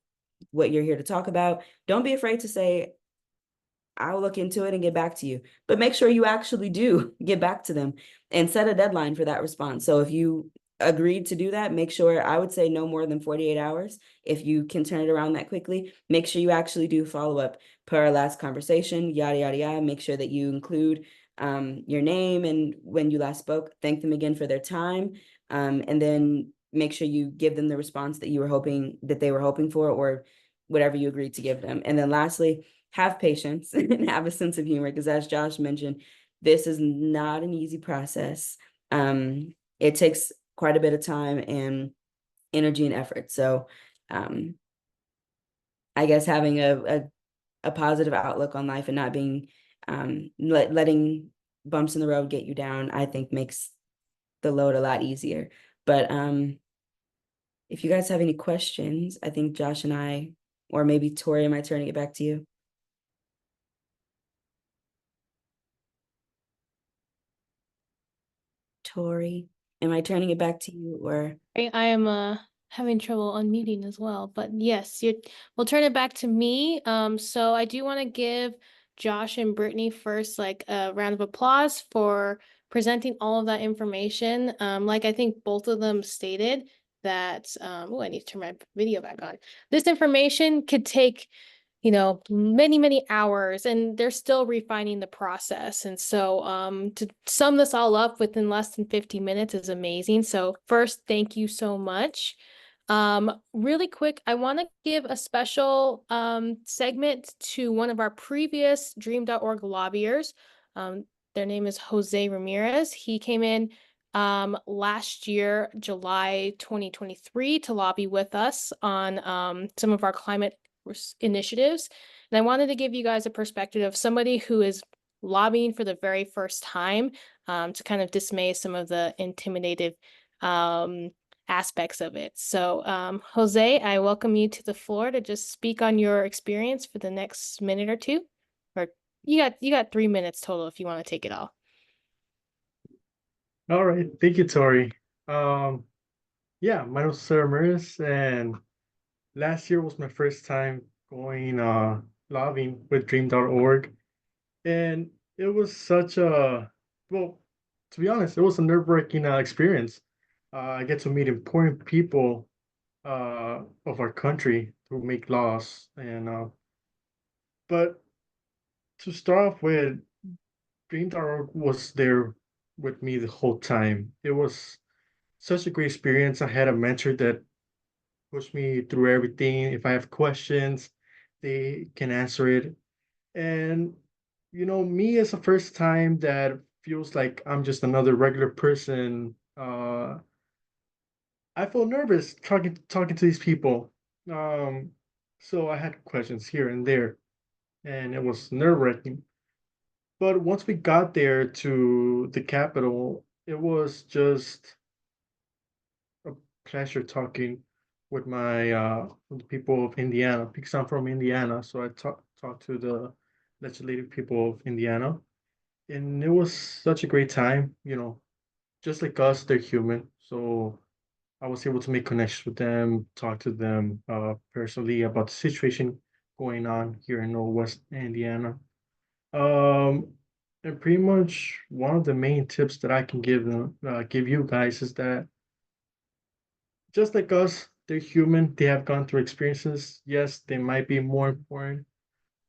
what you're here to talk about, don't be afraid to say, I'll look into it and get back to you. But make sure you actually do get back to them and set a deadline for that response. So if you agreed to do that, make sure, I would say no more than 48 hours. If you can turn it around that quickly, make sure you actually do follow up per our last conversation, yada, yada, yada. Make sure that you include your name and when you last spoke, thank them again for their time. And then make sure you give them the response that they were hoping for, or whatever you agreed to give them. And then lastly, have patience and have a sense of humor, because as Josh mentioned, this is not an easy process. It takes quite a bit of time and energy and effort. So I guess having a positive outlook on life and not being letting bumps in the road get you down, I think makes the load a lot easier. But if you guys have any questions, I think Josh and I, or maybe Tori, am I turning it back to you? Tori, am I turning it back to you, or? I am having trouble unmuting as well, but yes, we'll turn it back to me. So I do want to give Josh and Brittany first, like a round of applause for presenting all of that information. Like I think both of them stated that, oh, I need to turn my video back on. This information could take many, many hours, and they're still refining the process. And so to sum this all up within less than 50 minutes is amazing. So first, thank you so much. Really quick, I want to give a special segment to one of our previous Dream.org lobbyers. Their name is Jose Ramirez. He came in last year, July 2023, to lobby with us on some of our climate initiatives. And I wanted to give you guys a perspective of somebody who is lobbying for the very first time, to kind of dismay some of the intimidative aspects of it. So Jose, I welcome you to the floor to just speak on your experience for the next minute or two, or you got 3 minutes total if you want to take it all. All right, thank you, Tori. Yeah, my name is Sarah Maris, and last year was my first time going lobbying with Dream.org, and it was such a well, to be honest, it was a nerve-wracking experience. I get to meet important people of our country who make laws, and but to start off with, Dream.org was there with me the whole time. It was such a great experience. I had a mentor that pushed me through everything. If I have questions, they can answer it. And me as a first time that feels like I'm just another regular person. I feel nervous talking to these people. Um, so I had questions here and there, and it was nerve-wracking. But once we got there to the capital, it was just a pleasure talking with with the people of Indiana because I'm from Indiana. So I talked to the legislative people of Indiana, and it was such a great time. Just like us, they're human. So I was able to make connections with them, talk to them personally about the situation going on here in Northwest Indiana. Um, and pretty much one of the main tips that I can give you guys is that just like us, they're human. They have gone through experiences. Yes, they might be more important,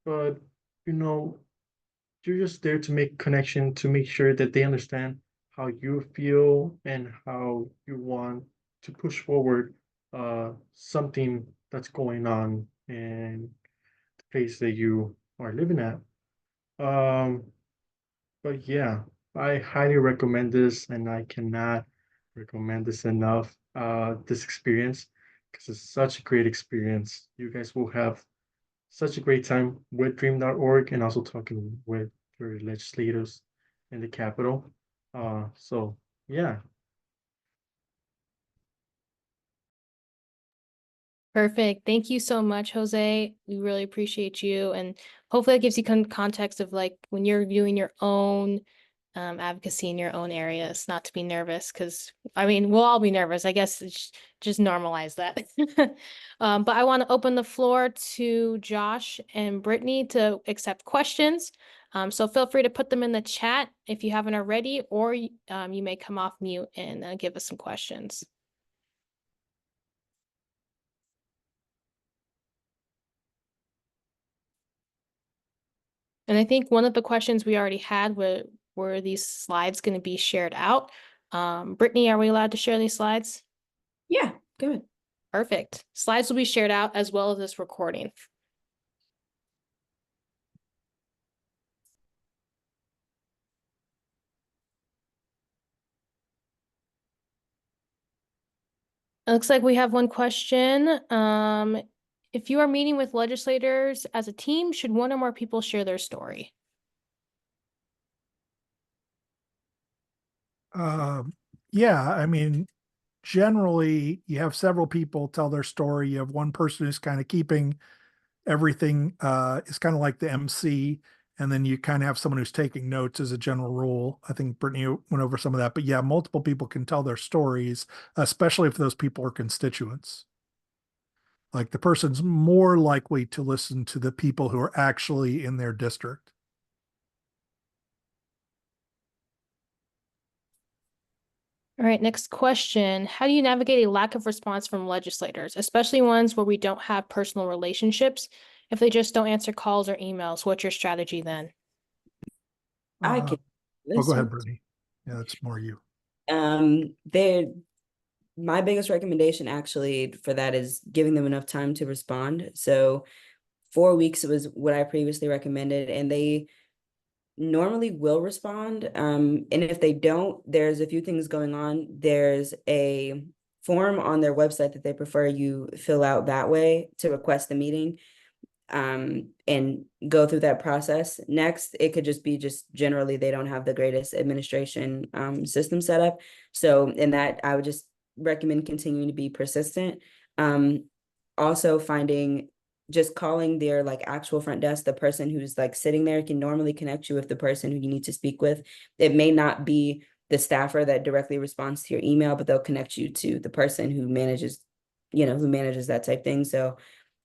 but you know, you're just there to make connection, to make sure that they understand how you feel and how you want to push forward something that's going on in the place that you are living at. Um, but yeah, I highly recommend this, and I cannot recommend this enough. This experience, because it's such a great experience. You guys will have such a great time with Dream.org and also talking with your legislators in the Capitol. So yeah, Perfect. Thank you so much, Jose. We really appreciate you. And hopefully that gives you context of like when you're doing your own advocacy in your own areas, not to be nervous, because I mean, we'll all be nervous. I guess just normalize that. But I want to open the floor to Josh and Brittany to accept questions. So feel free to put them in the chat if you haven't already, or you may come off mute and give us some questions. And I think one of the questions we already had were these slides going to be shared out? Brittany, are we allowed to share these slides? Yeah, good. Perfect. Slides will be shared out as well as this recording. It looks like we have one question. If you are meeting with legislators as a team, should one or more people share their story? Yeah, I mean, generally you have several people tell their story. You have one person who's kind of keeping everything, is kind of like the MC, and then you kind of have someone who's taking notes as a general rule. I think Brittany went over some of that, but yeah, multiple people can tell their stories, especially if those people are constituents. Like the person's more likely to listen to the people who are actually in their district. All right, next question. How do you navigate a lack of response from legislators, especially ones where we don't have personal relationships? If they just don't answer calls or emails, what's your strategy then? I Uh, can oh, go this ahead, one. Brittany. Yeah, that's more you. They're my biggest recommendation actually for that is giving them enough time to respond. So 4 weeks was what I previously recommended, and they normally will respond. And if they don't, there's a few things going on. There's a form on their website that they prefer you fill out that way to request the meeting, and go through that process. Next, it could just be just generally they don't have the greatest administration system set up. So in that, I would just recommend continuing to be persistent. Also finding just calling their like actual front desk, the person who's like sitting there can normally connect you with the person who you need to speak with. It may not be the staffer that directly responds to your email, but they'll connect you to the person who manages, who manages that type thing. So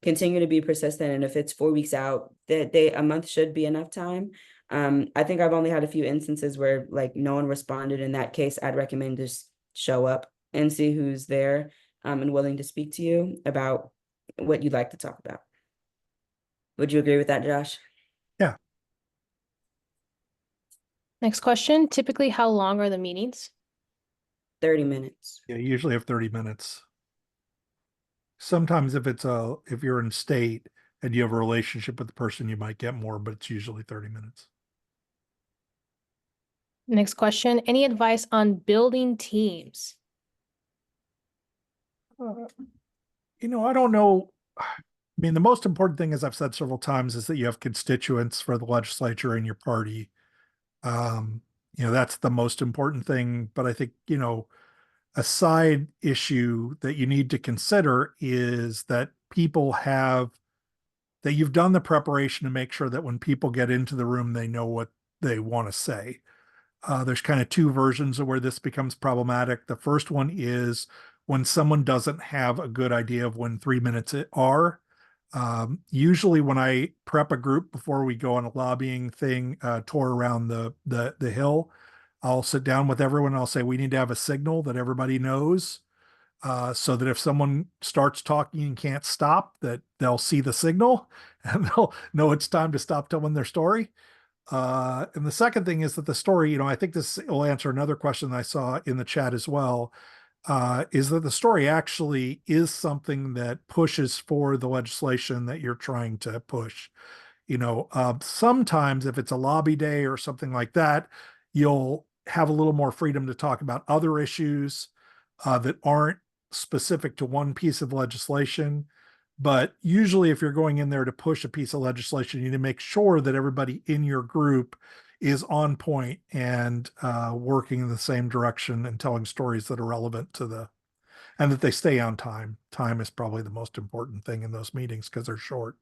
continue to be persistent. And if it's 4 weeks out, a month should be enough time. I think I've only had a few instances where like no one responded. In that case, I'd recommend just show up and see who's there and willing to speak to you about what you'd like to talk about. Would you agree with that, Josh? Yeah. Next question. Typically, how long are the meetings? 30 minutes. Yeah, you usually have 30 minutes. Sometimes if you're in state and you have a relationship with the person, you might get more, but it's usually 30 minutes. Next question. Any advice on building teams? I don't know. I mean, the most important thing, as I've said several times, is that you have constituents for the legislature in your party. That's the most important thing. But I think, a side issue that you need to consider is that that you've done the preparation to make sure that when people get into the room, they know what they want to say. There's kind of two versions of where this becomes problematic. The first one is when someone doesn't have a good idea of when 3 minutes are. Usually when I prep a group before we go on a lobbying thing, tour around the hill, I'll sit down with everyone and I'll say, we need to have a signal that everybody knows, so that if someone starts talking and can't stop, that they'll see the signal and they'll know it's time to stop telling their story. And the second thing is that the story, I think this will answer another question I saw in the chat as well, is that the story actually is something that pushes for the legislation that you're trying to push. Sometimes if it's a lobby day or something like that, you'll have a little more freedom to talk about other issues that aren't specific to one piece of legislation. But usually, if you're going in there to push a piece of legislation, you need to make sure that everybody in your group is on point and working in the same direction and telling stories that are relevant and that they stay on time. Time is probably the most important thing in those meetings because they're short.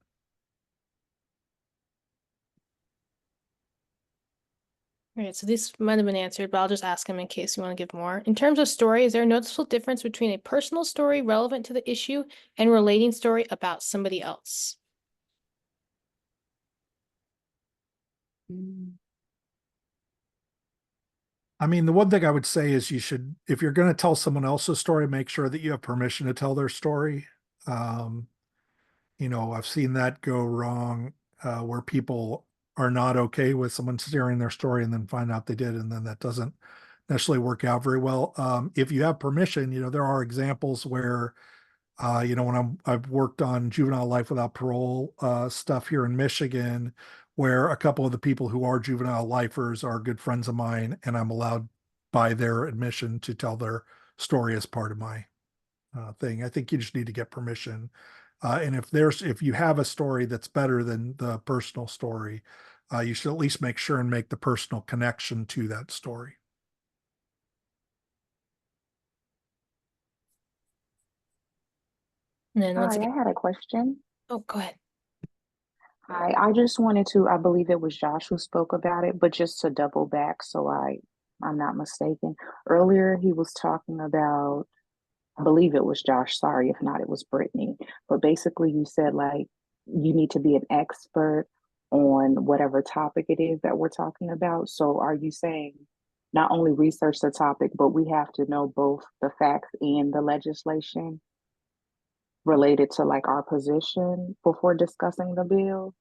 All right, so this might have been answered, but I'll just ask him in case you want to give more. In terms of story, is there a noticeable difference between a personal story relevant to the issue and relating story about somebody else? I mean, the one thing I would say is if you're going to tell someone else's story, make sure that you have permission to tell their story. I've seen that go wrong, where people are not okay with someone sharing their story and then find out they did, and then that doesn't necessarily work out very well. If you have permission, there are examples where, when I've worked on juvenile life without parole stuff here in Michigan, where a couple of the people who are juvenile lifers are good friends of mine, and I'm allowed by their admission to tell their story as part of my thing. I think you just need to get permission. And if you have a story that's better than the personal story, you should at least make sure and make the personal connection to that story. And then once Hi, again, I had a question. oh, go ahead. Hi, I just wanted to, I believe it was Josh who spoke about it, but just to double back so I'm not mistaken. Earlier he was talking about, I believe it was Josh, sorry if not, it was Brittany. But basically you said like you need to be an expert on whatever topic it is that we're talking about. So are you saying not only research the topic, but we have to know both the facts and the legislation related to like our position before discussing the bill?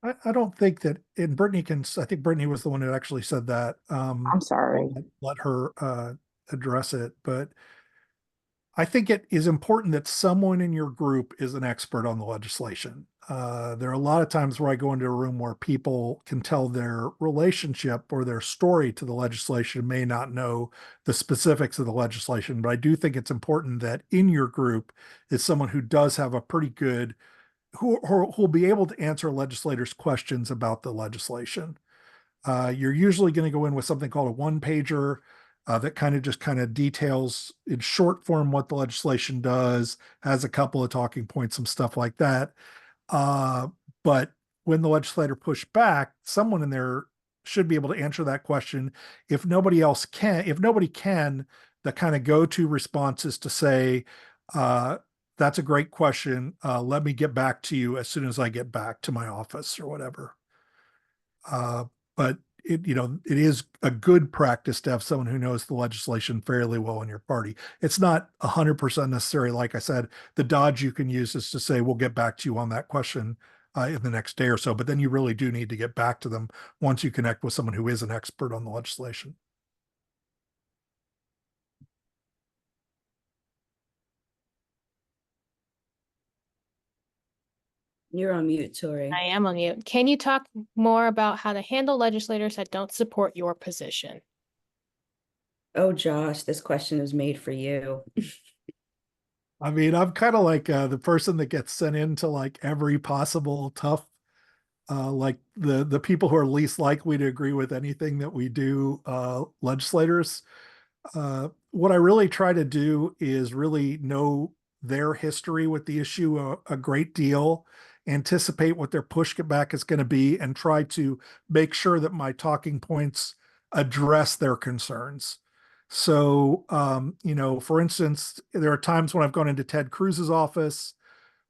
I don't think that, and I think Brittany was the one who actually said that. I'm sorry. I'll let her address it, but I think it is important that someone in your group is an expert on the legislation. There are a lot of times where I go into a room where people can tell their relationship or their story to the legislation, may not know the specifics of the legislation, but I do think it's important that in your group is someone who does have a pretty good, who'll be able to answer legislators' questions about the legislation. You're usually going to go in with something called a one pager. that kind of details in short form what the legislation does, has a couple of talking points, some stuff like that. But when the legislator pushed back, someone in there should be able to answer that question. If nobody can, the kind of go-to response is to say, that's a great question. Let me get back to you as soon as I get back to my office or whatever. But it is a good practice to have someone who knows the legislation fairly well in your party. It's not 100% necessary. Like I said, the dodge you can use is to say, we'll get back to you on that question in the next day or so. But then you really do need to get back to them once you connect with someone who is an expert on the legislation. You're on mute, Tori. I am on mute. Can you talk more about how to handle legislators that don't support your position? Oh, Josh, this question is made for you. I mean, I'm kind of like the person that gets sent into like every possible tough, like the people who are least likely to agree with anything that we do, legislators. What I really try to do is really know their history with the issue a great deal, anticipate what their pushback is going to be, and try to make sure that my talking points address their concerns. So, for instance, there are times when I've gone into Ted Cruz's office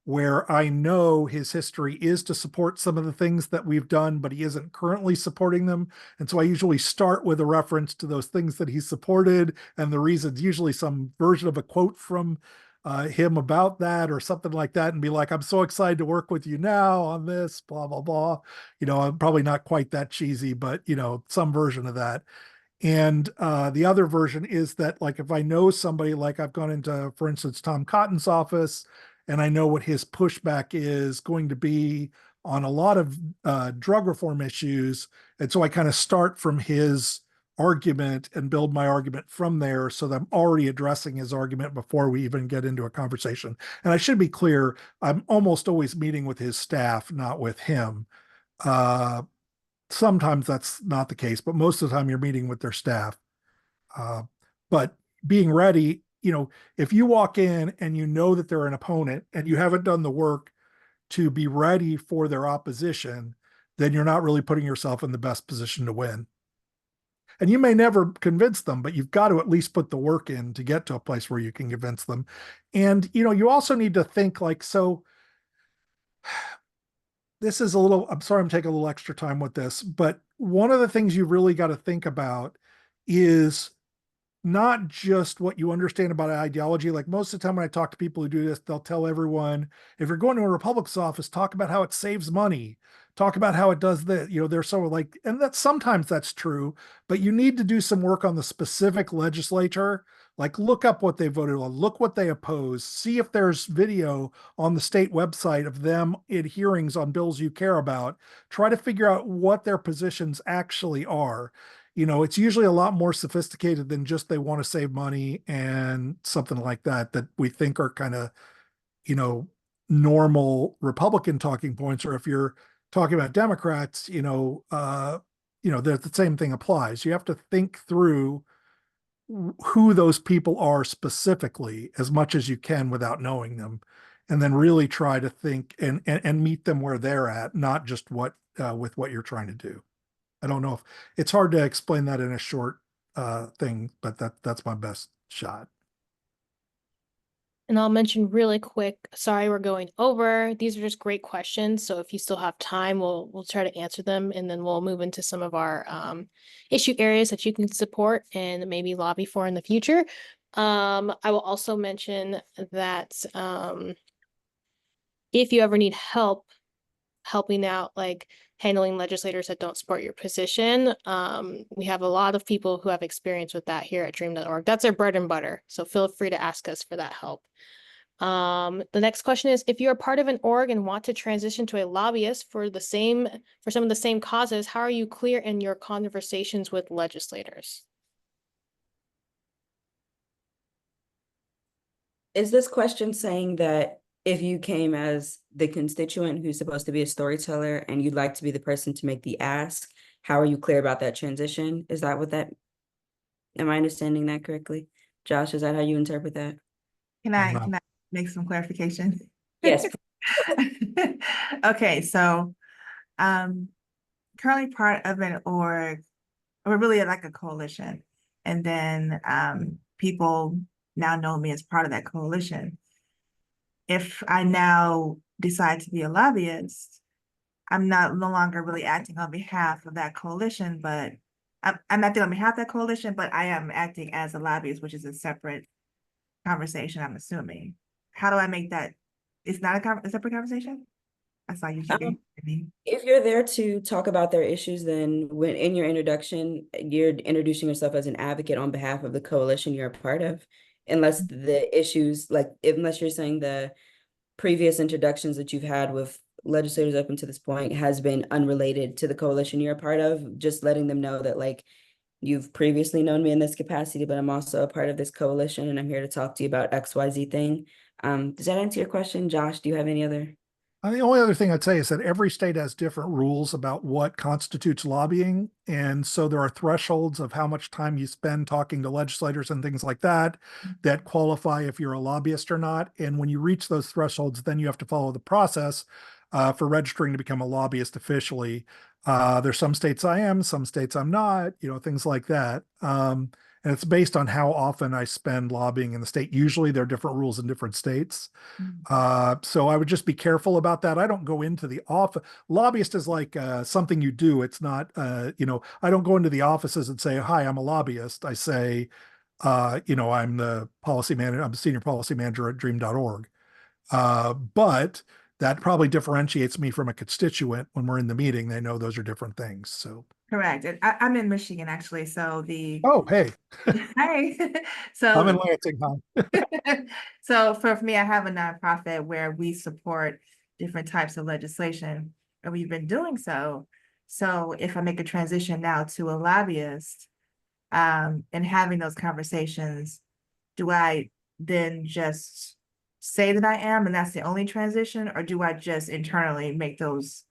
where I know his history is to support some of the things that we've done, but he isn't currently supporting them. And so I usually start with a reference to those things that he supported and the reasons, usually some version of a quote from him about that or something like that, and be like, I'm so excited to work with you now on this, blah, blah, blah. I'm probably not quite that cheesy, but, some version of that. And the other version is that, like, if I know somebody, like I've gone into, for instance, Tom Cotton's office, and I know what his pushback is going to be on a lot of drug reform issues. And so I kind of start from his argument and build my argument from there so that I'm already addressing his argument before we even get into a conversation. And I should be clear, I'm almost always meeting with his staff, not with him. Sometimes that's not the case, but most of the time you're meeting with their staff. But being ready, if you walk in and you know that they're an opponent and you haven't done the work to be ready for their opposition, then you're not really putting yourself in the best position to win. And you may never convince them, but you've got to at least put the work in to get to a place where you can convince them. And, you also need to think like, so this is I'm sorry, I'm taking a little extra time with this, but one of the things you really got to think about is not just what you understand about ideology. Like most of the time when I talk to people who do this, they'll tell everyone, if you're going to a Republican's office, talk about how it saves money, talk about how it does this. They're so like, and sometimes that's true, but you need to do some work on the specific legislature. Like look up what they voted on, look what they oppose, see if there's video on the state website of them in hearings on bills you care about. Try to figure out what their positions actually are. It's usually a lot more sophisticated than just they want to save money and something like that we think are kind of, normal Republican talking points. Or if you're talking about Democrats, the same thing applies. You have to think through who those people are specifically as much as you can without knowing them, and then really try to think and meet them where they're at, not just with what you're trying to do. I don't know if it's hard to explain that in a short thing, but that's my best shot. And I'll mention really quick, sorry, we're going over. These are just great questions. So if you still have time, we'll try to answer them, and then we'll move into some of our issue areas that you can support and maybe lobby for in the future. I will also mention that if you ever need help helping out, like handling legislators that don't support your position, we have a lot of people who have experience with that here at dream.org. That's our bread and butter. So feel free to ask us for that help. The next question is, if you're part of an org and want to transition to a lobbyist for some of the same causes, how are you clear in your conversations with legislators? Is this question saying that if you came as the constituent who's supposed to be a storyteller and you'd like to be the person to make the ask, how are you clear about that transition? Is that what that Am I understanding that correctly? Josh, is that how you interpret that? Can I'm I not- make some clarification? Yes. Okay, so currently part of an org, or really like a coalition. And then people now know me as part of that coalition. If I now decide to be a lobbyist, I'm no longer really acting on behalf of that coalition, but I'm acting on behalf of that coalition, but I am acting as a lobbyist, which is a separate conversation, I'm assuming. How do I make that? It's not a separate conversation? I saw you shaking. If you're there to talk about their issues, then when in your introduction, you're introducing yourself as an advocate on behalf of the coalition you're a part of. Unless the issues, unless you're saying the previous introductions that you've had with legislators up until this point has been unrelated to the coalition you're a part of, just letting them know that you've previously known me in this capacity, but I'm also a part of this coalition and I'm here to talk to you about XYZ thing. Does that answer your question, Josh? Do you have any other? The only other thing I'd say is that every state has different rules about what constitutes lobbying. And so there are thresholds of how much time you spend talking to legislators and things like that that qualify if you're a lobbyist or not. And when you reach those thresholds, then you have to follow the process for registering to become a lobbyist officially. There's some states I am, some states I'm not, things like that. And it's based on how often I spend lobbying in the state. Usually there are different rules in different states. So I would just be careful about that. I don't go into the office. Lobbyist is like something you do. It's not, I don't go into the offices and say, hi, I'm a lobbyist. I say, I'm the policy manager, I'm the senior policy manager at dream.org. But that probably differentiates me from a constituent. When we're in the meeting, they know those are different things. So Correct. And I'm in Michigan actually. So oh, hey, hey. I'm in So Lansing, huh? so for me, I have a nonprofit where we support different types of legislation, and we've been doing so. So if I make a transition now to a lobbyist, and having those conversations, do I then just say that I am, and that's the only transition, or do I just internally make those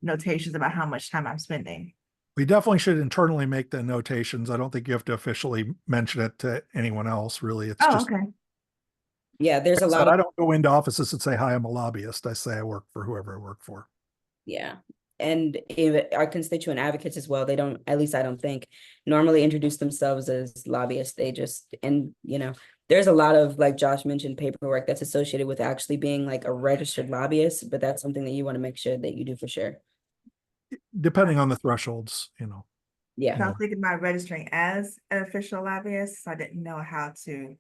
notations about how much time I'm spending? We definitely should internally make the notations. I don't think you have to officially mention it to anyone else, really. It's Oh, just, okay. Yeah, there's a like I lot said, of I don't go into offices and say, hi, I'm a lobbyist. I say I work for whoever I work for. Yeah. And if our constituent advocates as well, they don't, at least I don't think, normally introduce themselves as lobbyists. They just, and there's a lot of, like Josh mentioned, paperwork that's associated with actually being like a registered lobbyist, but that's something that you want to make sure that you do for sure. Depending on the thresholds. Yeah. So I was thinking about registering as an official lobbyist, so I didn't know how to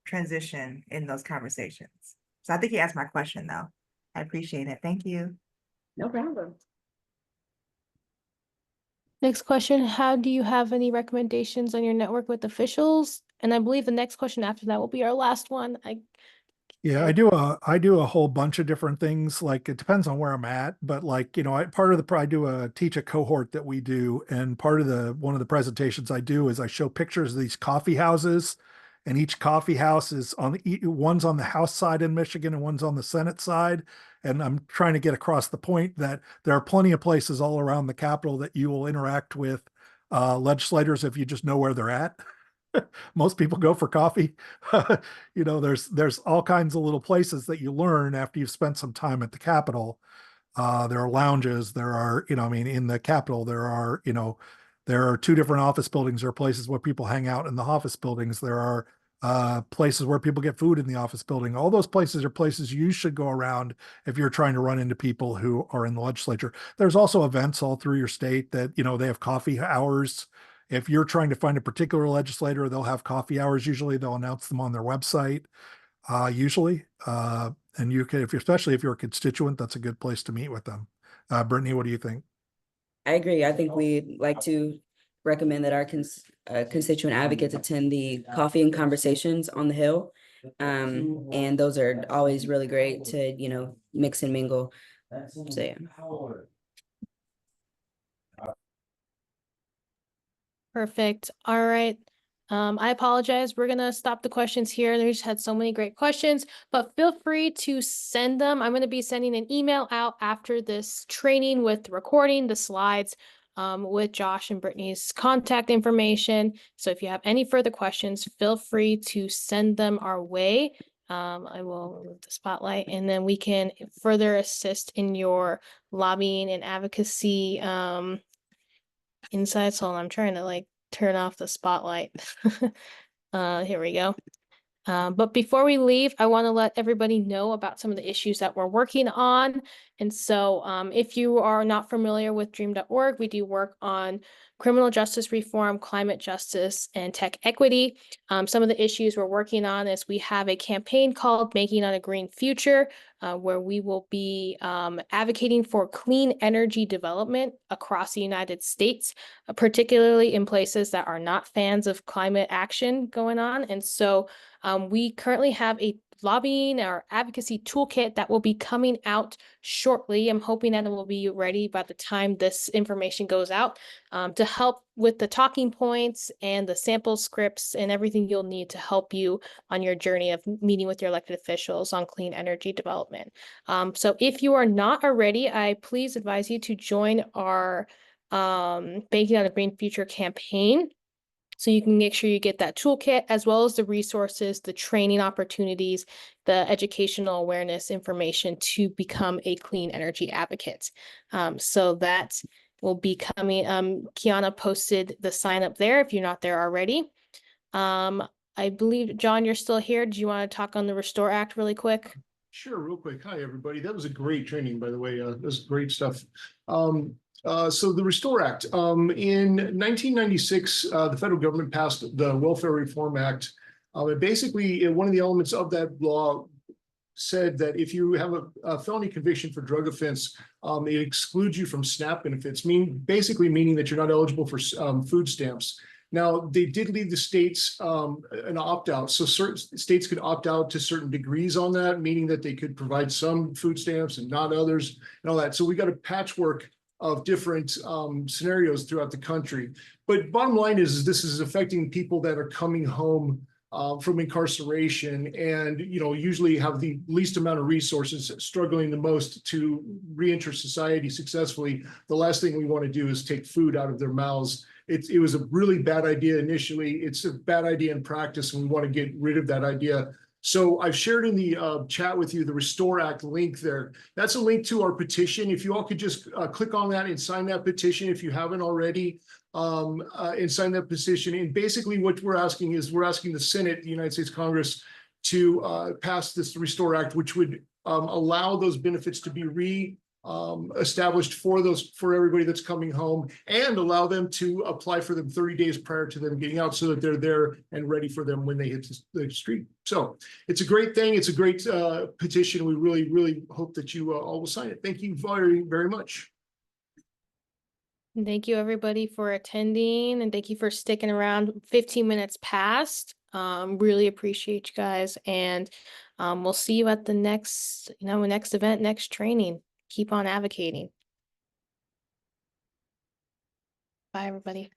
transition in those conversations. So I think you asked my question though. I appreciate it. Thank you. No problem. Next question, how do you have any recommendations on your network with officials? And I believe the next question after that will be our last one. Yeah, I do a whole bunch of different things. Like it depends on where I'm at, but I teach a cohort that we do, and one of the presentations I do is I show pictures of these coffee houses, and each coffee house is one's on the House side in Michigan and one's on the Senate side. And I'm trying to get across the point that there are plenty of places all around the Capitol that you will interact with legislators if you just know where they're at. Most people go for coffee. There's all kinds of little places that you learn after you've spent some time at the Capitol. There are lounges. There are, in the Capitol, there are two different office buildings. There are places where people hang out in the office buildings. There are places where people get food in the office building. All those places are places you should go around if you're trying to run into people who are in the legislature. There's also events all through your state that, they have coffee hours. If you're trying to find a particular legislator, they'll have coffee hours. Usually they'll announce them on their website, usually. And you can, especially if you're a constituent, that's a good place to meet with them. Brittany, what do you think? I agree. I think we like to recommend that our constituent advocates attend the coffee and conversations on the Hill. And those are always really great to, mix and mingle. So yeah. Perfect. All right. I apologize. We're gonna stop the questions here. They just had so many great questions, but feel free to send them. I'm gonna be sending an email out after this training with the recording, the slides, with Josh and Brittany's contact information. So if you have any further questions, feel free to send them our way. I will remove the spotlight, and then we can further assist in your lobbying and advocacy insights. Hold on, I'm trying to like turn off the spotlight. Here we go. But before we leave, I want to let everybody know about some of the issues that we're working on. And so if you are not familiar with dream.org, we do work on criminal justice reform, climate justice, and tech equity. Some of the issues we're working on is we have a campaign called Making on a Green Future, where we will be advocating for clean energy development across the United States, particularly in places that are not fans of climate action going on. And so we currently have a lobbying or advocacy toolkit that will be coming out shortly. I'm hoping that it will be ready by the time this information goes out to help with the talking points and the sample scripts and everything you'll need to help you on your journey of meeting with your elected officials on clean energy development. So if you are not already, I please advise you to join our Banking on a Green Future campaign. So you can make sure you get that toolkit as well as the resources, the training opportunities, the educational awareness information to become a clean energy advocate. So that will be coming. Kiana posted the sign up there if you're not there already. I believe, John, you're still here. Do you want to talk on the Restore Act really quick? Sure, real quick. Hi, everybody. That was a great training, by the way. That was great stuff. So the Restore Act. In 1996, the federal government passed the Welfare Reform Act. And basically, one of the elements of that law said that if you have a felony conviction for drug offense, it excludes you from SNAP benefits, basically meaning that you're not eligible for food stamps. Now, they did leave the states an opt-out. So certain states could opt out to certain degrees on that, meaning that they could provide some food stamps and not others and all that. So we got a patchwork of different scenarios throughout the country. But bottom line is this is affecting people that are coming home from incarceration and, usually have the least amount of resources, struggling the most to reenter society successfully. The last thing we want to do is take food out of their mouths. It was a really bad idea initially. It's a bad idea in practice, and we want to get rid of that idea. So I've shared in the chat with you the Restore Act link there. That's a link to our petition. If you all could just click on that and sign that petition if you haven't already, and sign that petition. And basically what we're asking the Senate, the United States Congress, to pass this Restore Act, which would allow those benefits to be established for everybody that's coming home, and allow them to apply for them 30 days prior to them getting out, so that they're there and ready for them when they hit the street. So it's a great thing. It's a great petition. We really, really hope that you all will sign it. Thank you very, very much. Thank you, everybody, for attending, and thank you for sticking around 15 minutes past. Really appreciate you guys, and we'll see you at the next event, next training. Keep on advocating. Bye, everybody.